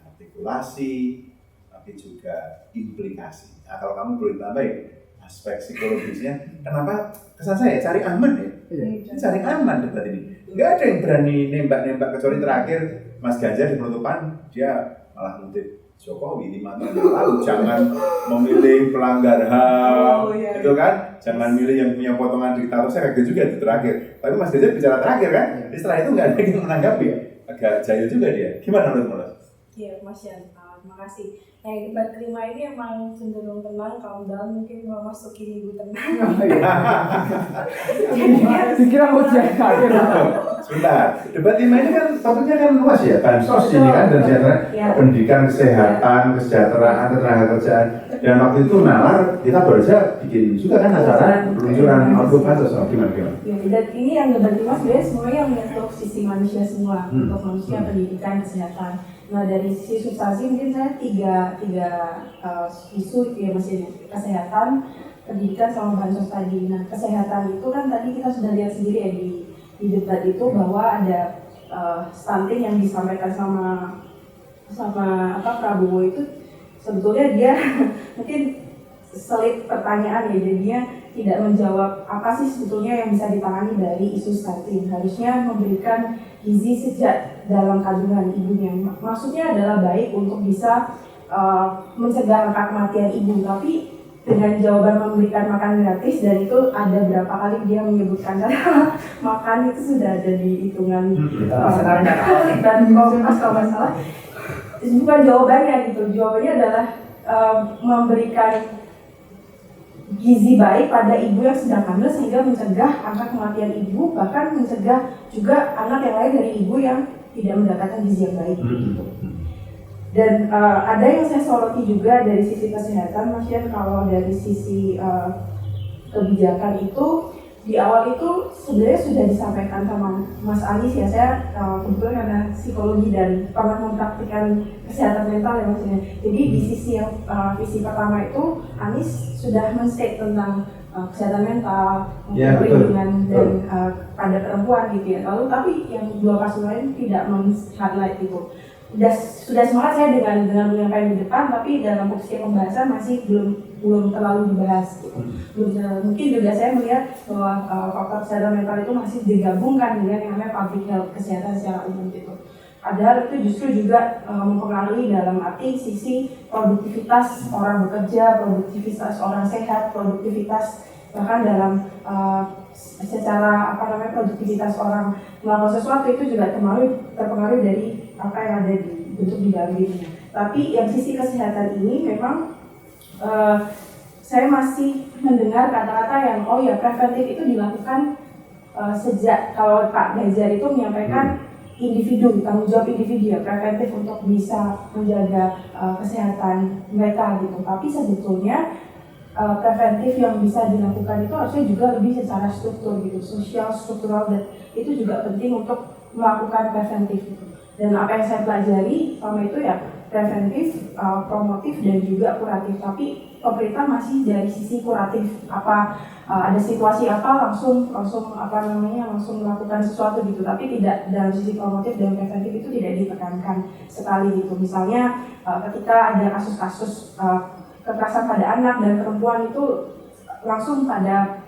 artikulasi, tapi juga implikasi. Nah, kalau kamu boleh tambahin aspek psikologisnya, kenapa kesan saya cari aman ya? Cari aman debat ini. Nggak ada yang berani nembak-nembak kecuali terakhir Mas Ganjar di penutupan dia malah ngutip Jokowi 5 tahun yang lalu, jangan memilih pelanggar HAM, itu kan, jangan milih yang punya potongan diktator. Saya kaget juga itu terakhir. Tapi Mas Ganjar bicara terakhir kan, jadi setelah itu nggak ada yang menanggapi. Agak jahil juga dia. Gimana menurut Mas? Iya, Mas Yan, terima kasih. Yang debat kelima ini emang cenderung tenang, calm down, mungkin mau masukin ibu tenang. Dikira mau jadi Sebentar, debat 5 ini kan topiknya kan luas ya, bansos ini kan, dan pendidikan, kesehatan, kesejahteraan, ketenaga kerjaan. Dan waktu itu nalar, kita baru saja bikin juga kan acara peluncuran output bansos. Gimana? Ya, dan ini yang debat 5 sebenarnya semuanya menyentuh sisi manusia semua, untuk manusia, pendidikan, kesehatan. Nah, dari sisi substansi mungkin saya tiga isu ya, masih kesehatan, pendidikan, sama bansos tadi. Nah, kesehatan itu kan tadi kita sudah lihat sendiri ya di debat itu bahwa ada stunting yang disampaikan sama Prabowo itu sebetulnya dia mungkin selit pertanyaan ya, jadinya tidak menjawab apa sih sebetulnya yang bisa ditangani dari isu stunting. Harusnya memberikan gizi sejak dalam kandungan ibunya. Maksudnya adalah baik untuk bisa mencegah angka kematian ibu, tapi dengan jawaban memberikan makan gratis, dan itu ada berapa kali dia menyebutkan karena makan itu sudah ada di hitungan dan Komnas kalau nggak salah. Bukan jawabannya gitu, jawabannya adalah memberikan gizi baik pada ibu yang sedang hamil sehingga mencegah angka kematian ibu, bahkan mencegah juga anak yang lain dari ibu yang tidak mendapatkan gizi yang baik gitu. Dan ada yang saya soroti juga dari sisi kesehatan, Mas Yan, kalau dari sisi kebijakan itu di awal itu sebenarnya sudah disampaikan sama Mas Anies ya. Saya kebetulan karena psikologi dan pernah mempraktikkan kesehatan mental ya Mas Yan. Jadi di sisi yang visi pertama itu Anies sudah men-state tentang kesehatan mental, perlindungan dan pada perempuan gitu ya. Lalu tapi yang dua paslon lain tidak men-highlight itu. Sudah semangat saya dengan menyampaikan di depan, tapi dalam posisi pembahasan masih belum terlalu dibahas gitu. Mungkin juga saya melihat bahwa faktor kesehatan mental itu masih digabungkan dengan yang namanya public health, kesehatan secara umum gitu. Padahal itu justru juga mempengaruhi dalam arti sisi produktivitas orang bekerja, produktivitas orang sehat, produktivitas bahkan dalam secara produktivitas orang melakukan sesuatu itu juga terpengaruh dari apa yang ada di bentuk di dalam dirinya. Tapi yang sisi kesehatan ini memang saya masih mendengar kata-kata yang preventif itu dilakukan sejak kalau Pak Ganjar itu menyampaikan individu, tanggung jawab individu ya, preventif untuk bisa menjaga kesehatan mereka gitu. Tapi sebetulnya preventif yang bisa dilakukan itu harusnya juga lebih secara struktur gitu, sosial, struktural, dan itu juga penting untuk melakukan preventif gitu. Dan apa yang saya pelajari selama itu ya preventif, promotif, dan juga kuratif. Tapi pemerintah masih dari sisi kuratif, ada situasi apa langsung melakukan sesuatu gitu. Tapi tidak dalam sisi promotif dan preventif itu tidak ditekankan sekali gitu. Misalnya ketika ada kasus-kasus kekerasan pada anak dan perempuan itu langsung pada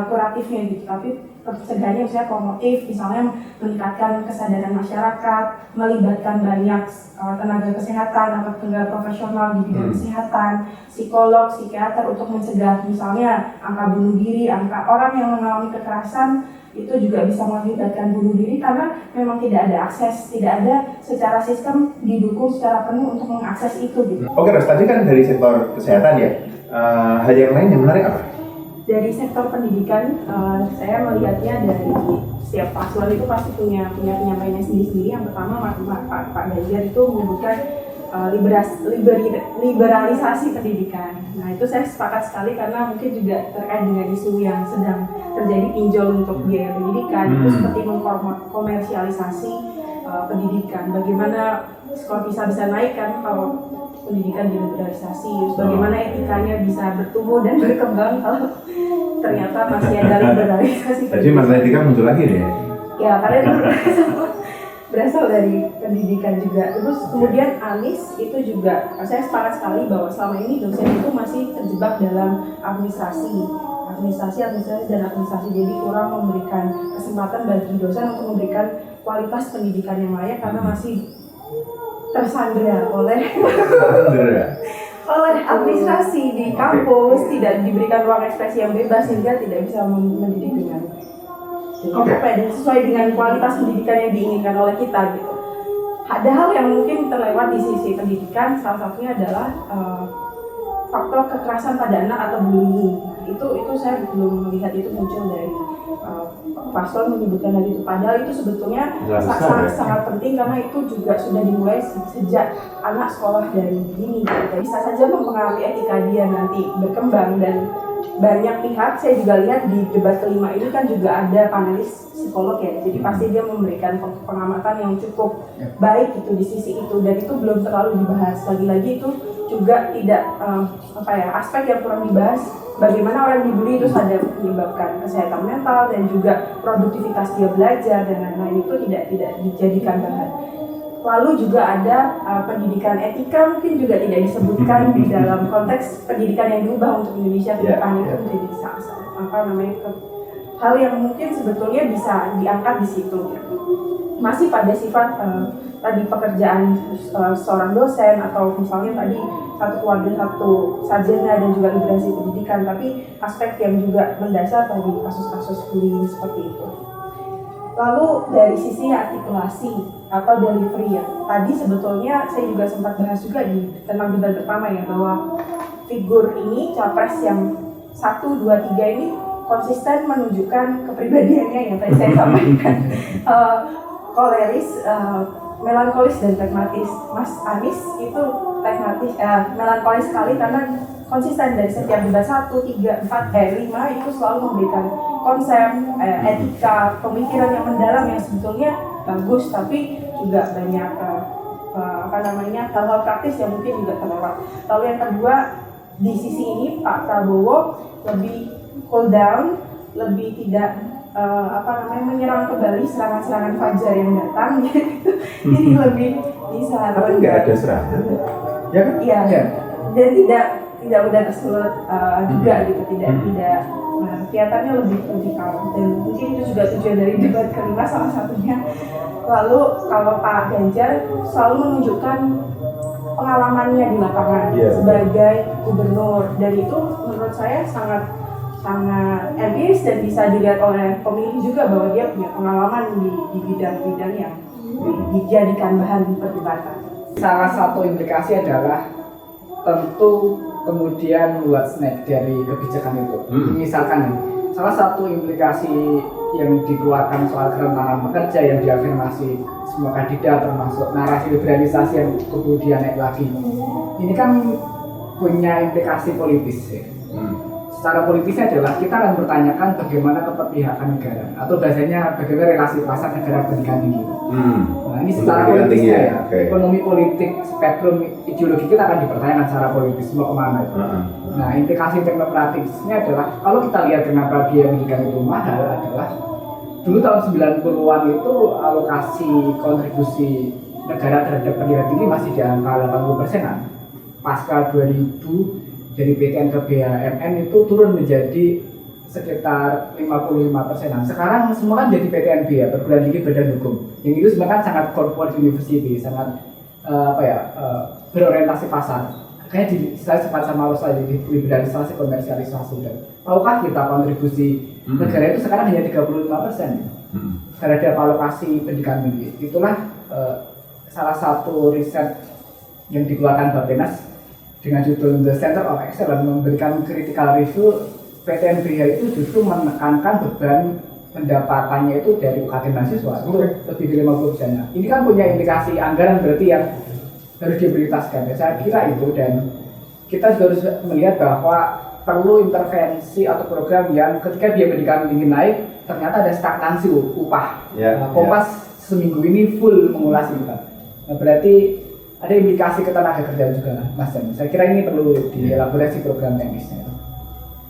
kuratifnya gitu, tapi pencegahannya misalnya promotif, misalnya meningkatkan kesadaran masyarakat, melibatkan banyak tenaga kesehatan atau tenaga profesional di bidang kesehatan, psikolog, psikiater untuk mencegah misalnya angka bunuh diri, angka orang yang mengalami kekerasan itu juga bisa mengakibatkan bunuh diri karena memang tidak ada akses, tidak ada secara sistem didukung secara penuh untuk mengakses itu gitu. Oke, Ros, tadi kan dari sektor kesehatan ya. Hal yang lain yang menarik apa? Dari sektor pendidikan, saya melihatnya dari setiap paslon itu pasti punya penyampaiannya sendiri-sendiri. Yang pertama, Pak Ganjar itu menyebutkan liberalisasi pendidikan. Nah, itu saya sepakat sekali karena mungkin juga terkait dengan isu yang sedang terjadi pinjol untuk biaya pendidikan. Itu seperti mengkomersialisasi pendidikan. Bagaimana skor bisa naik kan kalau pendidikan diliberalisasi, bagaimana etikanya bisa bertumbuh dan berkembang kalau ternyata masih ada liberalisasi. Jadi masalah etika muncul lagi deh. Ya, karena itu berasal dari pendidikan juga. Terus kemudian Anies itu juga, saya sepakat sekali bahwa selama ini dosen itu masih terjebak dalam administrasi, jadi kurang memberikan kesempatan bagi dosen untuk memberikan kualitas pendidikan yang layak karena masih tersandra oleh administrasi di kampus, tidak diberikan ruang ekspresi yang bebas sehingga tidak bisa mendidik dengan dan sesuai dengan kualitas pendidikan yang diinginkan oleh kita gitu. Ada hal yang mungkin terlewat di sisi pendidikan, salah satunya adalah faktor kekerasan pada anak atau bullying. Itu saya belum melihat itu muncul dari paslon menyebutkan hal itu. Padahal itu sebetulnya sangat penting karena itu juga sudah dimulai sejak anak sekolah dari dini. Bisa saja mempengaruhi etika dia nanti berkembang dan banyak pihak. Saya juga lihat di debat kelima ini kan juga ada panelis psikolog ya. Jadi pasti dia memberikan pengamatan yang cukup baik itu di sisi itu dan itu belum terlalu dibahas. Lagi-lagi itu juga tidak aspek yang kurang dibahas. Bagaimana orang dibully itu ada menyebabkan kesehatan mental dan juga produktivitas dia belajar dan lain-lain itu tidak dijadikan bahan. Lalu juga ada pendidikan etika mungkin juga tidak disebutkan di dalam konteks pendidikan yang diubah untuk Indonesia ke depan itu menjadi hal yang mungkin sebetulnya bisa diangkat di situ. Masih pada sifat tadi pekerjaan seorang dosen atau misalnya tadi satu keluarga satu sarjana dan juga liberasi pendidikan, tapi aspek yang juga mendasar tadi kasus-kasus bullying seperti itu. Lalu dari sisi artikulasi atau delivery ya, tadi sebetulnya saya juga sempat bahas juga tentang debat pertama ya bahwa figur ini capres yang 1, 2, 3 ini konsisten menunjukkan kepribadiannya yang tadi saya sampaikan. Koleris, melankolis dan pragmatis. Mas Anies itu pragmatis, melankolis sekali karena konsisten dari setiap debat 1, 3, 4, 5 itu selalu memberikan konsep, etika, pemikiran yang mendalam yang sebetulnya bagus, tapi juga banyak hal-hal praktis yang mungkin juga terlewat. Lalu yang kedua di sisi ini Pak Prabowo lebih cool down, lebih tidak menyerang kembali serangan-serangan fajar yang datang gitu. Jadi lebih bisa. Tapi nggak ada serangan, ya kan? Iya. Dan tidak mudah tersulut juga gitu, tidak kelihatannya lebih kalem dan mungkin itu juga tujuan dari debat kelima salah satunya. Lalu kalau Pak Ganjar selalu menunjukkan pengalamannya di lapangan sebagai gubernur dan itu menurut saya sangat empiris dan bisa dilihat oleh pemilih juga bahwa dia punya pengalaman di bidang-bidang yang dijadikan bahan perdebatan. Salah satu implikasi adalah tentu kemudian membuat snack dari kebijakan itu. Misalkan salah satu implikasi yang dikeluarkan soal kerentanan pekerja yang diafirmasi semua kandidat termasuk narasi liberalisasi yang kemudian naik lagi. Ini kan punya implikasi politis ya. Secara politisnya adalah kita akan bertanyakan bagaimana keberpihakan negara atau biasanya bagaimana relasi pasar negara pendidikan tinggi. Nah ini secara politisnya ya, ekonomi politik spektrum ideologi kita akan dipertanyakan secara politis mau kemana itu. Nah implikasi teknokratisnya adalah kalau kita lihat kenapa biaya pendidikan itu mahal adalah dulu tahun 90-an itu alokasi kontribusi negara terhadap pendidikan tinggi masih di angka 80%-an. Pasca 2000 dari PTN ke BUMN itu turun menjadi sekitar 55%. Sekarang semua kan jadi PTNB ya, perguruan tinggi badan hukum. Yang itu sebenarnya kan sangat corporate university, sangat berorientasi pasar. Kayaknya saya sempat sama Rosa di liberalisasi, komersialisasi. Dan tahukah kita kontribusi negara itu sekarang hanya 35% terhadap alokasi pendidikan tinggi. Itulah salah satu riset yang dikeluarkan Bappenas dengan judul The Center of Excellence memberikan critical review. PTNBH itu justru menekankan beban pendapatannya itu dari UKT mahasiswa itu lebih dari 50%. Ini kan punya indikasi anggaran berarti yang harus diprioritaskan. Saya kira itu, dan kita juga harus melihat bahwa perlu intervensi atau program yang ketika biaya pendidikan tinggi naik ternyata ada stagnansi upah. Kompas seminggu ini full mengulas itu kan. Nah, berarti ada indikasi ketenaga kerjaan juga, Mas Jan. Saya kira ini perlu dielaborasi program teknisnya.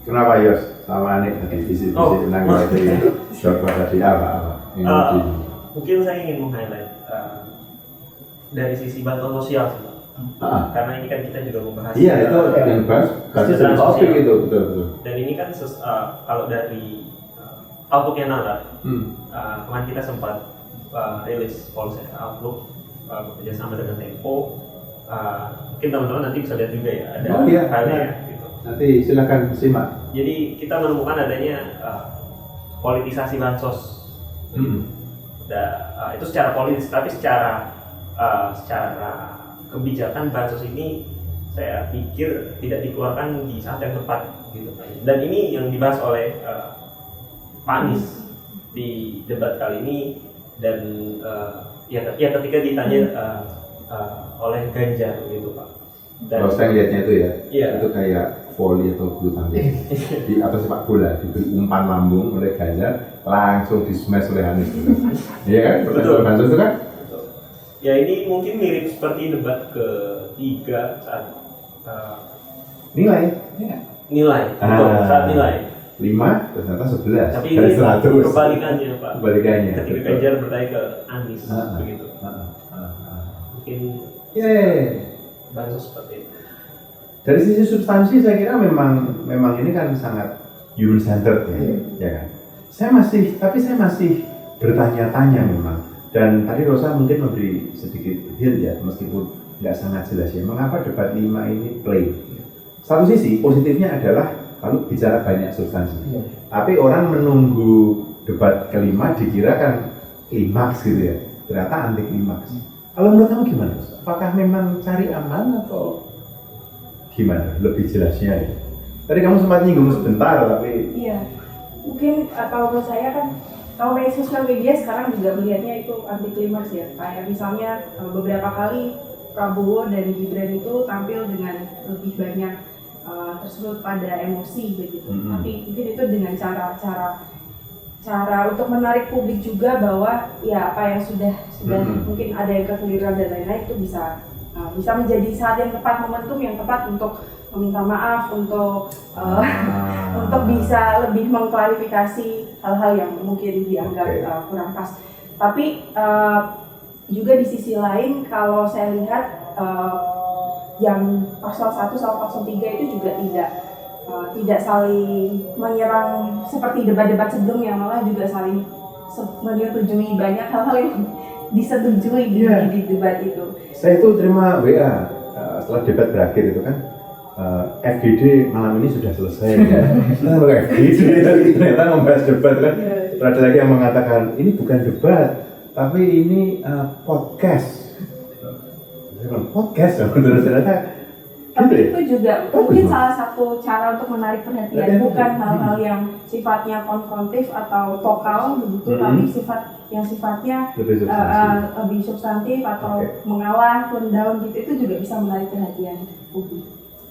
Kenapa Yos sama Anik tadi visi tentang Dr. tadi apa? Mungkin saya ingin meng-highlight dari sisi bantuan sosial sih, karena ini kan kita juga membahas. Iya, itu yang bahas kesejahteraan sosial itu betul. Dan ini kan kalau dari Outlook-nya Nala, kemarin kita sempat rilis policy Outlook bekerjasama dengan Tempo. Mungkin teman-teman nanti bisa lihat juga ya, ada filenya. Nanti silakan simak. Jadi kita menemukan adanya politisasi bansos. Itu secara politis, tapi secara kebijakan bansos ini saya pikir tidak dikeluarkan di saat yang tepat gitu. Dan ini yang dibahas oleh Pak Anies di debat kali ini, dan ketika ditanya oleh Ganjar gitu Pak. Kalau saya lihatnya itu ya, itu kayak voli atau bulu tangkis di atas sepak bola, diberi umpan lambung oleh Ganjar, langsung di smash oleh Anies. Iya kan? Betul. Bansos itu kan? Ya ini mungkin mirip seperti debat ketiga saat nilai. Saat nilai 5 ternyata 11 tapi dari ini 100. kebalikannya Pak. Kebalikannya. Ketika Ganjar bertanya ke Anies begitu. Mungkin bansos seperti itu. Dari sisi substansi saya kira memang ini kan sangat human centered ya kan. Saya masih bertanya-tanya memang. Dan tadi Rosa mungkin memberi sedikit hint ya, meskipun nggak sangat jelas ya, mengapa debat 5 ini plain. Satu sisi positifnya adalah kalau bicara banyak substansi, tapi orang menunggu debat kelima dikira kan klimaks gitu ya, ternyata anti klimaks. Kalau menurut kamu gimana? Apakah memang cari aman atau gimana? Lebih jelasnya ya. Tadi kamu sempat nyinggung sebentar tapi. Iya, mungkin kalau menurut saya kan kalau dari sosial media sekarang juga melihatnya itu anti klimaks ya. Kayak misalnya beberapa kali Prabowo dan Gibran itu tampil dengan lebih banyak tersebut pada emosi begitu. Tapi mungkin itu dengan cara untuk menarik publik juga bahwa ya apa yang sudah mungkin ada yang kekeliruan dan lain-lain itu bisa menjadi saat yang tepat, momentum yang tepat untuk meminta maaf, untuk bisa lebih mengklarifikasi hal-hal yang mungkin dianggap kurang pas. Tapi juga di sisi lain kalau saya lihat yang pasal 1 sama pasal 3 itu juga tidak saling menyerang seperti debat-debat sebelumnya, malah juga saling menyetujui banyak hal-hal yang disetujui di debat itu. Saya itu terima WA setelah debat berakhir itu kan, FGD malam ini sudah selesai ya. FGD ternyata membahas debat kan. Ada lagi yang mengatakan ini bukan debat tapi ini podcast. Podcast ternyata. Tapi itu juga mungkin salah satu cara untuk menarik perhatian, bukan hal-hal yang sifatnya konfrontif atau vokal begitu, tapi sifatnya lebih substantif atau mengalah, turn down gitu, itu juga bisa menarik perhatian publik.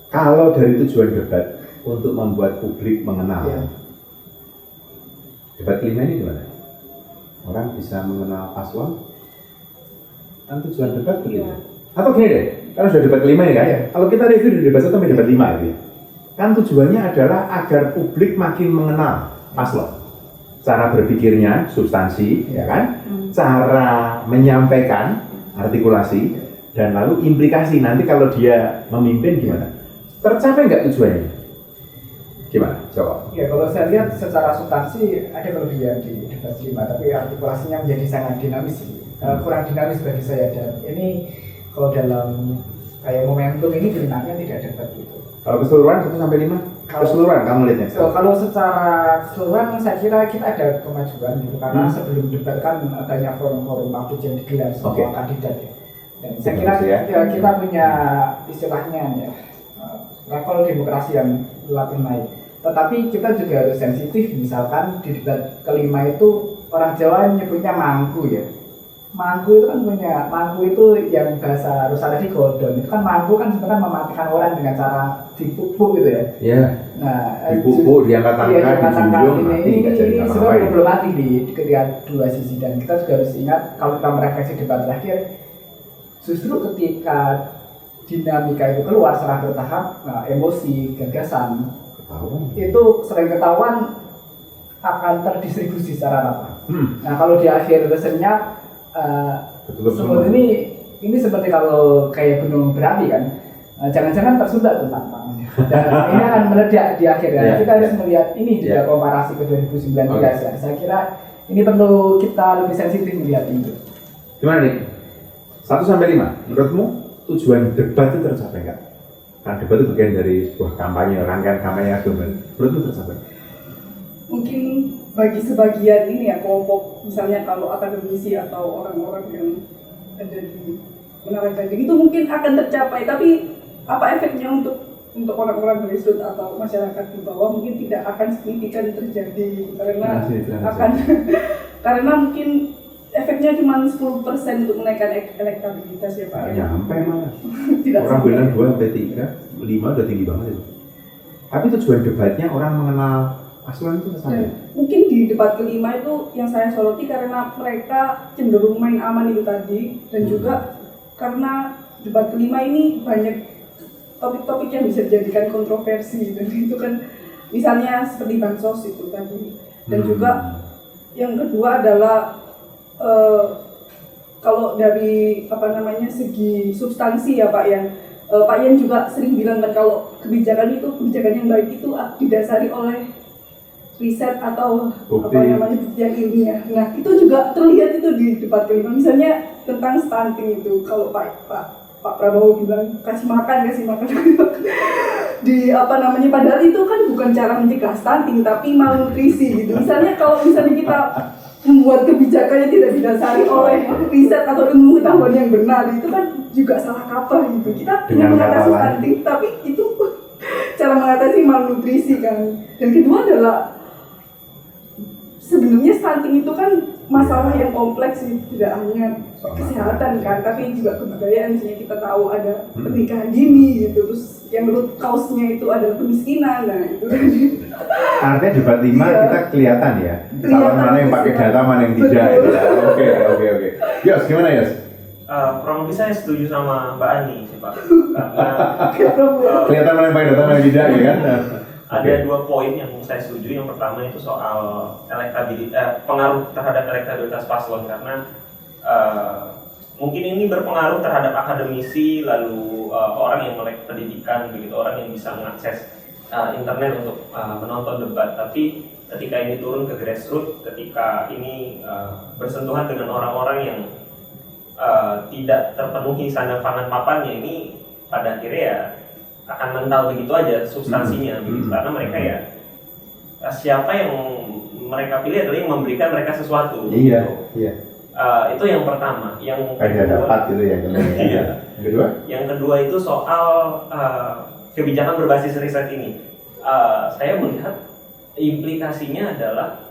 Kalau dari tujuan debat untuk membuat publik mengenal, debat kelima ini gimana? Orang bisa mengenal paslon? Kan tujuan debat begitu. Atau gini deh, kalau sudah debat kelima ini kan, kalau kita review di debat 1 sampai debat 5 gitu ya, kan tujuannya adalah agar publik makin mengenal paslon, cara berpikirnya, substansi, ya kan, cara menyampaikan, artikulasi, dan lalu implikasi nanti kalau dia memimpin gimana? Tercapai nggak tujuannya? Gimana? Coba. Ya, kalau saya lihat secara substansi ada kelebihan di debat 5, tapi artikulasinya menjadi sangat dinamis sih. Kurang dinamis bagi saya, dan ini kalau dalam kayak momentum ini kelinanya tidak debat gitu. Kalau keseluruhan 1 sampai 5? Keseluruhan kamu lihatnya? Kalau secara keseluruhan saya kira kita ada kemajuan gitu, karena sebelum debat kan banyak forum-forum publik yang digelar semua kandidat ya. Dan saya kira kita punya istilahnya ya, level demokrasi yang relatif naik. Tetapi kita juga harus sensitif, misalkan di debat kelima itu orang Jawa nyebutnya mangku ya. Mangku itu kan mangku itu yang bahasa Rusa tadi godon. Itu kan mangku kan sebenarnya mematikan orang dengan cara dipupuk gitu ya. Iya. Nah, dipupuk, diangkat dijunjung, mati. Ini sebenarnya belum mati di ketika dua sisi, dan kita juga harus ingat kalau kita merefleksi debat terakhir, justru ketika dinamika itu keluar secara bertahap, emosi, gagasan itu sering ketahuan akan terdistribusi secara rata. Nah, kalau di akhir senyap seperti ini seperti kalau kayak gunung berapi kan, jangan-jangan tersumbat tuh tampangnya, dan ini akan meledak di akhirnya. Kita harus melihat ini juga komparasi ke 2019 ya. Saya kira ini perlu kita lebih sensitif melihat ini. Gimana nih? 1 sampai 5, menurutmu tujuan debat itu tercapai nggak? Karena debat itu bagian dari sebuah kampanye, rangkaian kampanye agama. Menurutmu tercapai? Mungkin bagi sebagian ini ya, kelompok misalnya kalau akademisi atau orang-orang yang ada di Menara Ganding itu mungkin akan tercapai, tapi apa efeknya untuk orang-orang grassroots atau masyarakat di bawah mungkin tidak akan signifikan terjadi, karena karena mungkin efeknya cuma 10% untuk menaikkan elektabilitas ya Pak. Nyampe malah. Tidak orang sampai. bilang 2 sampai 3, 5 udah tinggi banget itu. Tapi tujuan debatnya orang mengenal asuhan itu tersampai. Mungkin di debat kelima itu yang saya soroti karena mereka cenderung main aman itu tadi, dan juga karena debat kelima ini banyak topik-topik yang bisa dijadikan kontroversi, dan itu kan misalnya seperti bansos itu tadi, dan juga yang kedua adalah kalau dari segi substansi ya Pak Yan, Pak Yan juga sering bilang kan kalau kebijakan yang baik itu didasari oleh riset atau bukti yang ilmiah. Nah, itu juga terlihat itu di debat kelima. Misalnya tentang stunting itu, kalau Pak Prabowo bilang kasih makan di padahal itu kan bukan cara mencegah stunting tapi malnutrisi gitu. Misalnya kalau kita membuat kebijakan yang tidak didasari oleh riset atau ilmu pengetahuan yang benar, itu kan juga salah kaprah gitu. Kita ingin mengatasi stunting tapi itu cara mengatasi malnutrisi kan. Dan kedua adalah sebenarnya stunting itu kan masalah yang kompleks sih, tidak hanya kesehatan kan, tapi juga kebudayaan. Misalnya kita tahu ada pernikahan dini gitu, terus yang root cause-nya itu adalah kemiskinan. Nah itu kan artinya debat 5 kita kelihatan ya calon mana yang pakai data, mana yang tidak gitu ya. Oke. Yos, gimana Yos? Kurang lebih saya setuju sama Mbak Ani sih Pak. Kelihatan mana yang pakai data, mana yang tidak ya kan? Ada 2 poin yang saya setuju. Yang pertama itu soal pengaruh terhadap elektabilitas paslon, karena mungkin ini berpengaruh terhadap akademisi, lalu orang yang melek pendidikan, begitu, orang yang bisa mengakses internet untuk menonton debat. Tapi ketika ini turun ke grassroots, ketika ini bersentuhan dengan orang-orang yang tidak terpenuhi sandang pangan papannya, ini pada akhirnya ya akan mental begitu aja substansinya, begitu. Karena mereka ya siapa yang mereka pilih adalah yang memberikan mereka sesuatu. Iya. Itu yang pertama. Yang kedua dapat gitu ya. Iya. Yang kedua itu soal kebijakan berbasis riset ini. Saya melihat implikasinya adalah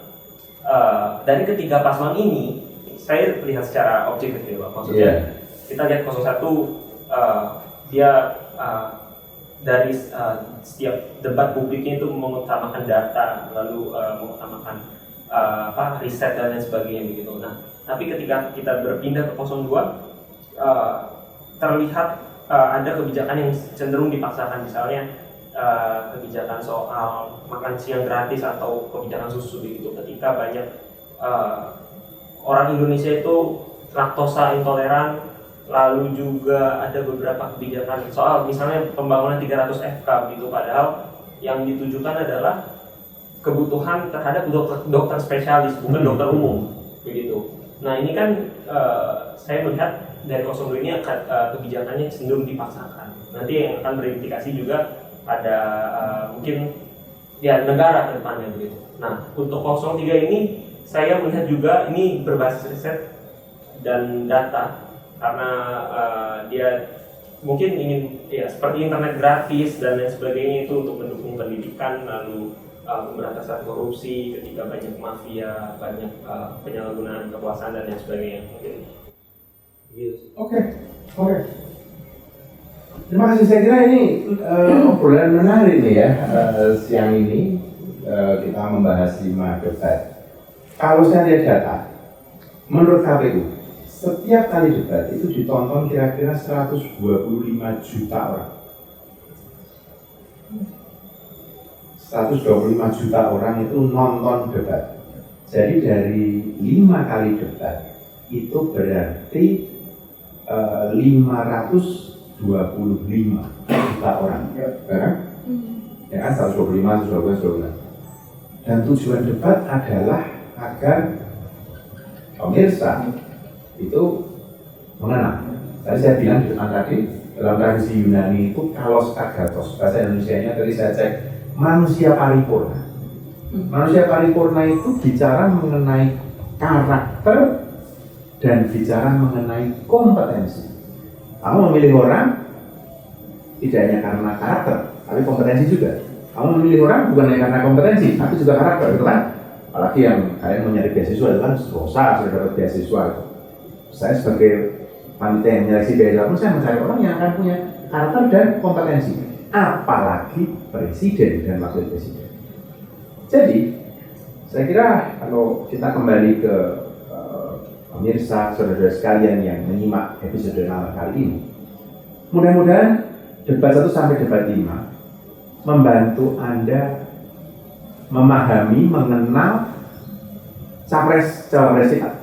dari ketiga paslon ini, saya lihat secara objektif ya Pak. Maksudnya kita lihat 01 dia dari setiap debat publiknya itu mengutamakan data, lalu mengutamakan riset dan lain sebagainya begitu. Nah, tapi ketika kita berpindah ke 02, terlihat ada kebijakan yang cenderung dipaksakan, misalnya kebijakan soal makan siang gratis atau kebijakan susu begitu. Ketika banyak orang Indonesia itu laktosa intoleran, lalu juga ada beberapa kebijakan soal misalnya pembangunan 300 FK begitu, padahal yang ditujukan adalah kebutuhan terhadap dokter spesialis, bukan dokter umum, begitu. Nah ini kan saya melihat dari 02 ini kebijakannya cenderung dipaksakan. Nanti yang akan berimplikasi juga pada mungkin ya negara ke depannya begitu. Nah untuk 03 ini saya melihat juga ini berbasis riset dan data karena dia mungkin ingin ya seperti internet gratis dan lain sebagainya itu untuk mendukung pendidikan, lalu pemberantasan korupsi ketika banyak mafia, banyak penyalahgunaan kekuasaan dan lain sebagainya. Oke. Terima kasih. Saya kira ini obrolan menarik nih ya. Siang ini kita membahas 5 debat. Kalau saya lihat data, menurut KPU setiap kali debat itu ditonton kira-kira 125 juta orang. 125 juta orang itu nonton debat. Jadi dari 5 kali debat itu berarti 525 juta orang. Ya kan 125. Dan tujuan debat adalah agar pemirsa itu mengenal. Tadi saya bilang di depan tadi, dalam tradisi Yunani itu kalos agathos, bahasa Indonesianya tadi saya cek, manusia paripurna. Manusia paripurna itu bicara mengenai karakter dan bicara mengenai kompetensi. Kamu memilih orang tidak hanya karena karakter, tapi kompetensi juga. Kamu memilih orang bukan hanya karena kompetensi, tapi juga karakter, itu kan? Apalagi yang kalian mau nyari beasiswa itu kan Rosa sudah dapat beasiswa. Saya sebagai panitia yang menyeleksi beasiswa pun saya mencari orang yang akan punya karakter dan kompetensi. Apalagi presiden dan wakil presiden. Jadi, saya kira kalau kita kembali ke pemirsa, saudara-saudara sekalian yang menyimak episode malam kali ini, mudah-mudahan debat 1 sampai debat 5 membantu Anda memahami, mengenal capres-cawapres kita.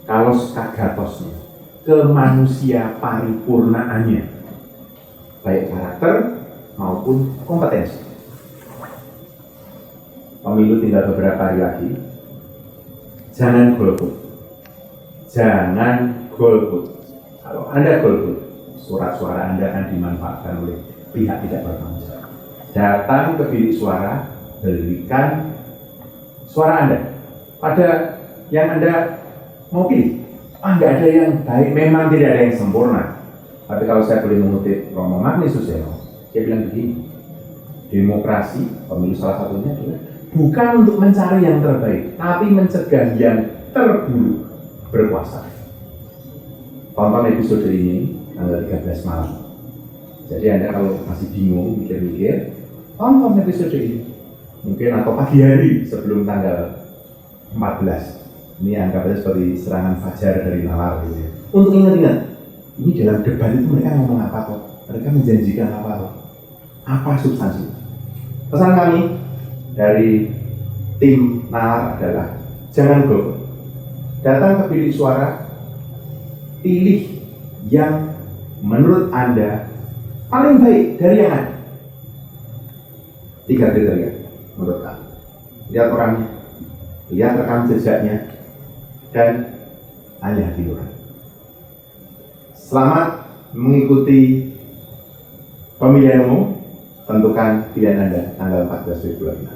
Kalos agathosnya, kemanusia paripurnaannya, baik karakter maupun kompetensi. Pemilu tinggal beberapa hari lagi. Jangan golput. Jangan golput. Kalau Anda golput, surat suara Anda akan dimanfaatkan oleh pihak tidak bertanggung jawab. Datang ke bilik suara, berikan suara Anda pada yang Anda mau pilih. Nggak ada yang baik, memang tidak ada yang sempurna. Tapi kalau saya boleh mengutip Romo Magni Suseno, dia bilang begini, demokrasi, pemilu salah satunya adalah bukan untuk mencari yang terbaik, tapi mencegah yang terburuk berkuasa. Tonton episode ini tanggal 13 malam. Jadi Anda kalau masih bingung, mikir-mikir, tonton episode ini. Mungkin atau pagi hari sebelum tanggal 14. Ini anggapnya seperti serangan fajar dari nalar gitu ya. Untuk ingat-ingat, ini dalam debat itu mereka ngomong apa kok? Mereka menjanjikan apa kok? Apa substansi? Pesan kami dari tim nalar adalah jangan golput. Datang ke bilik suara, pilih yang menurut Anda paling baik dari yang ada. 3 kriteria menurut Anda. Lihat orangnya, lihat rekam jejaknya, dan hanya hati nurani. Selamat mengikuti pemilihan umum. Tentukan pilihan Anda tanggal 14 Februari.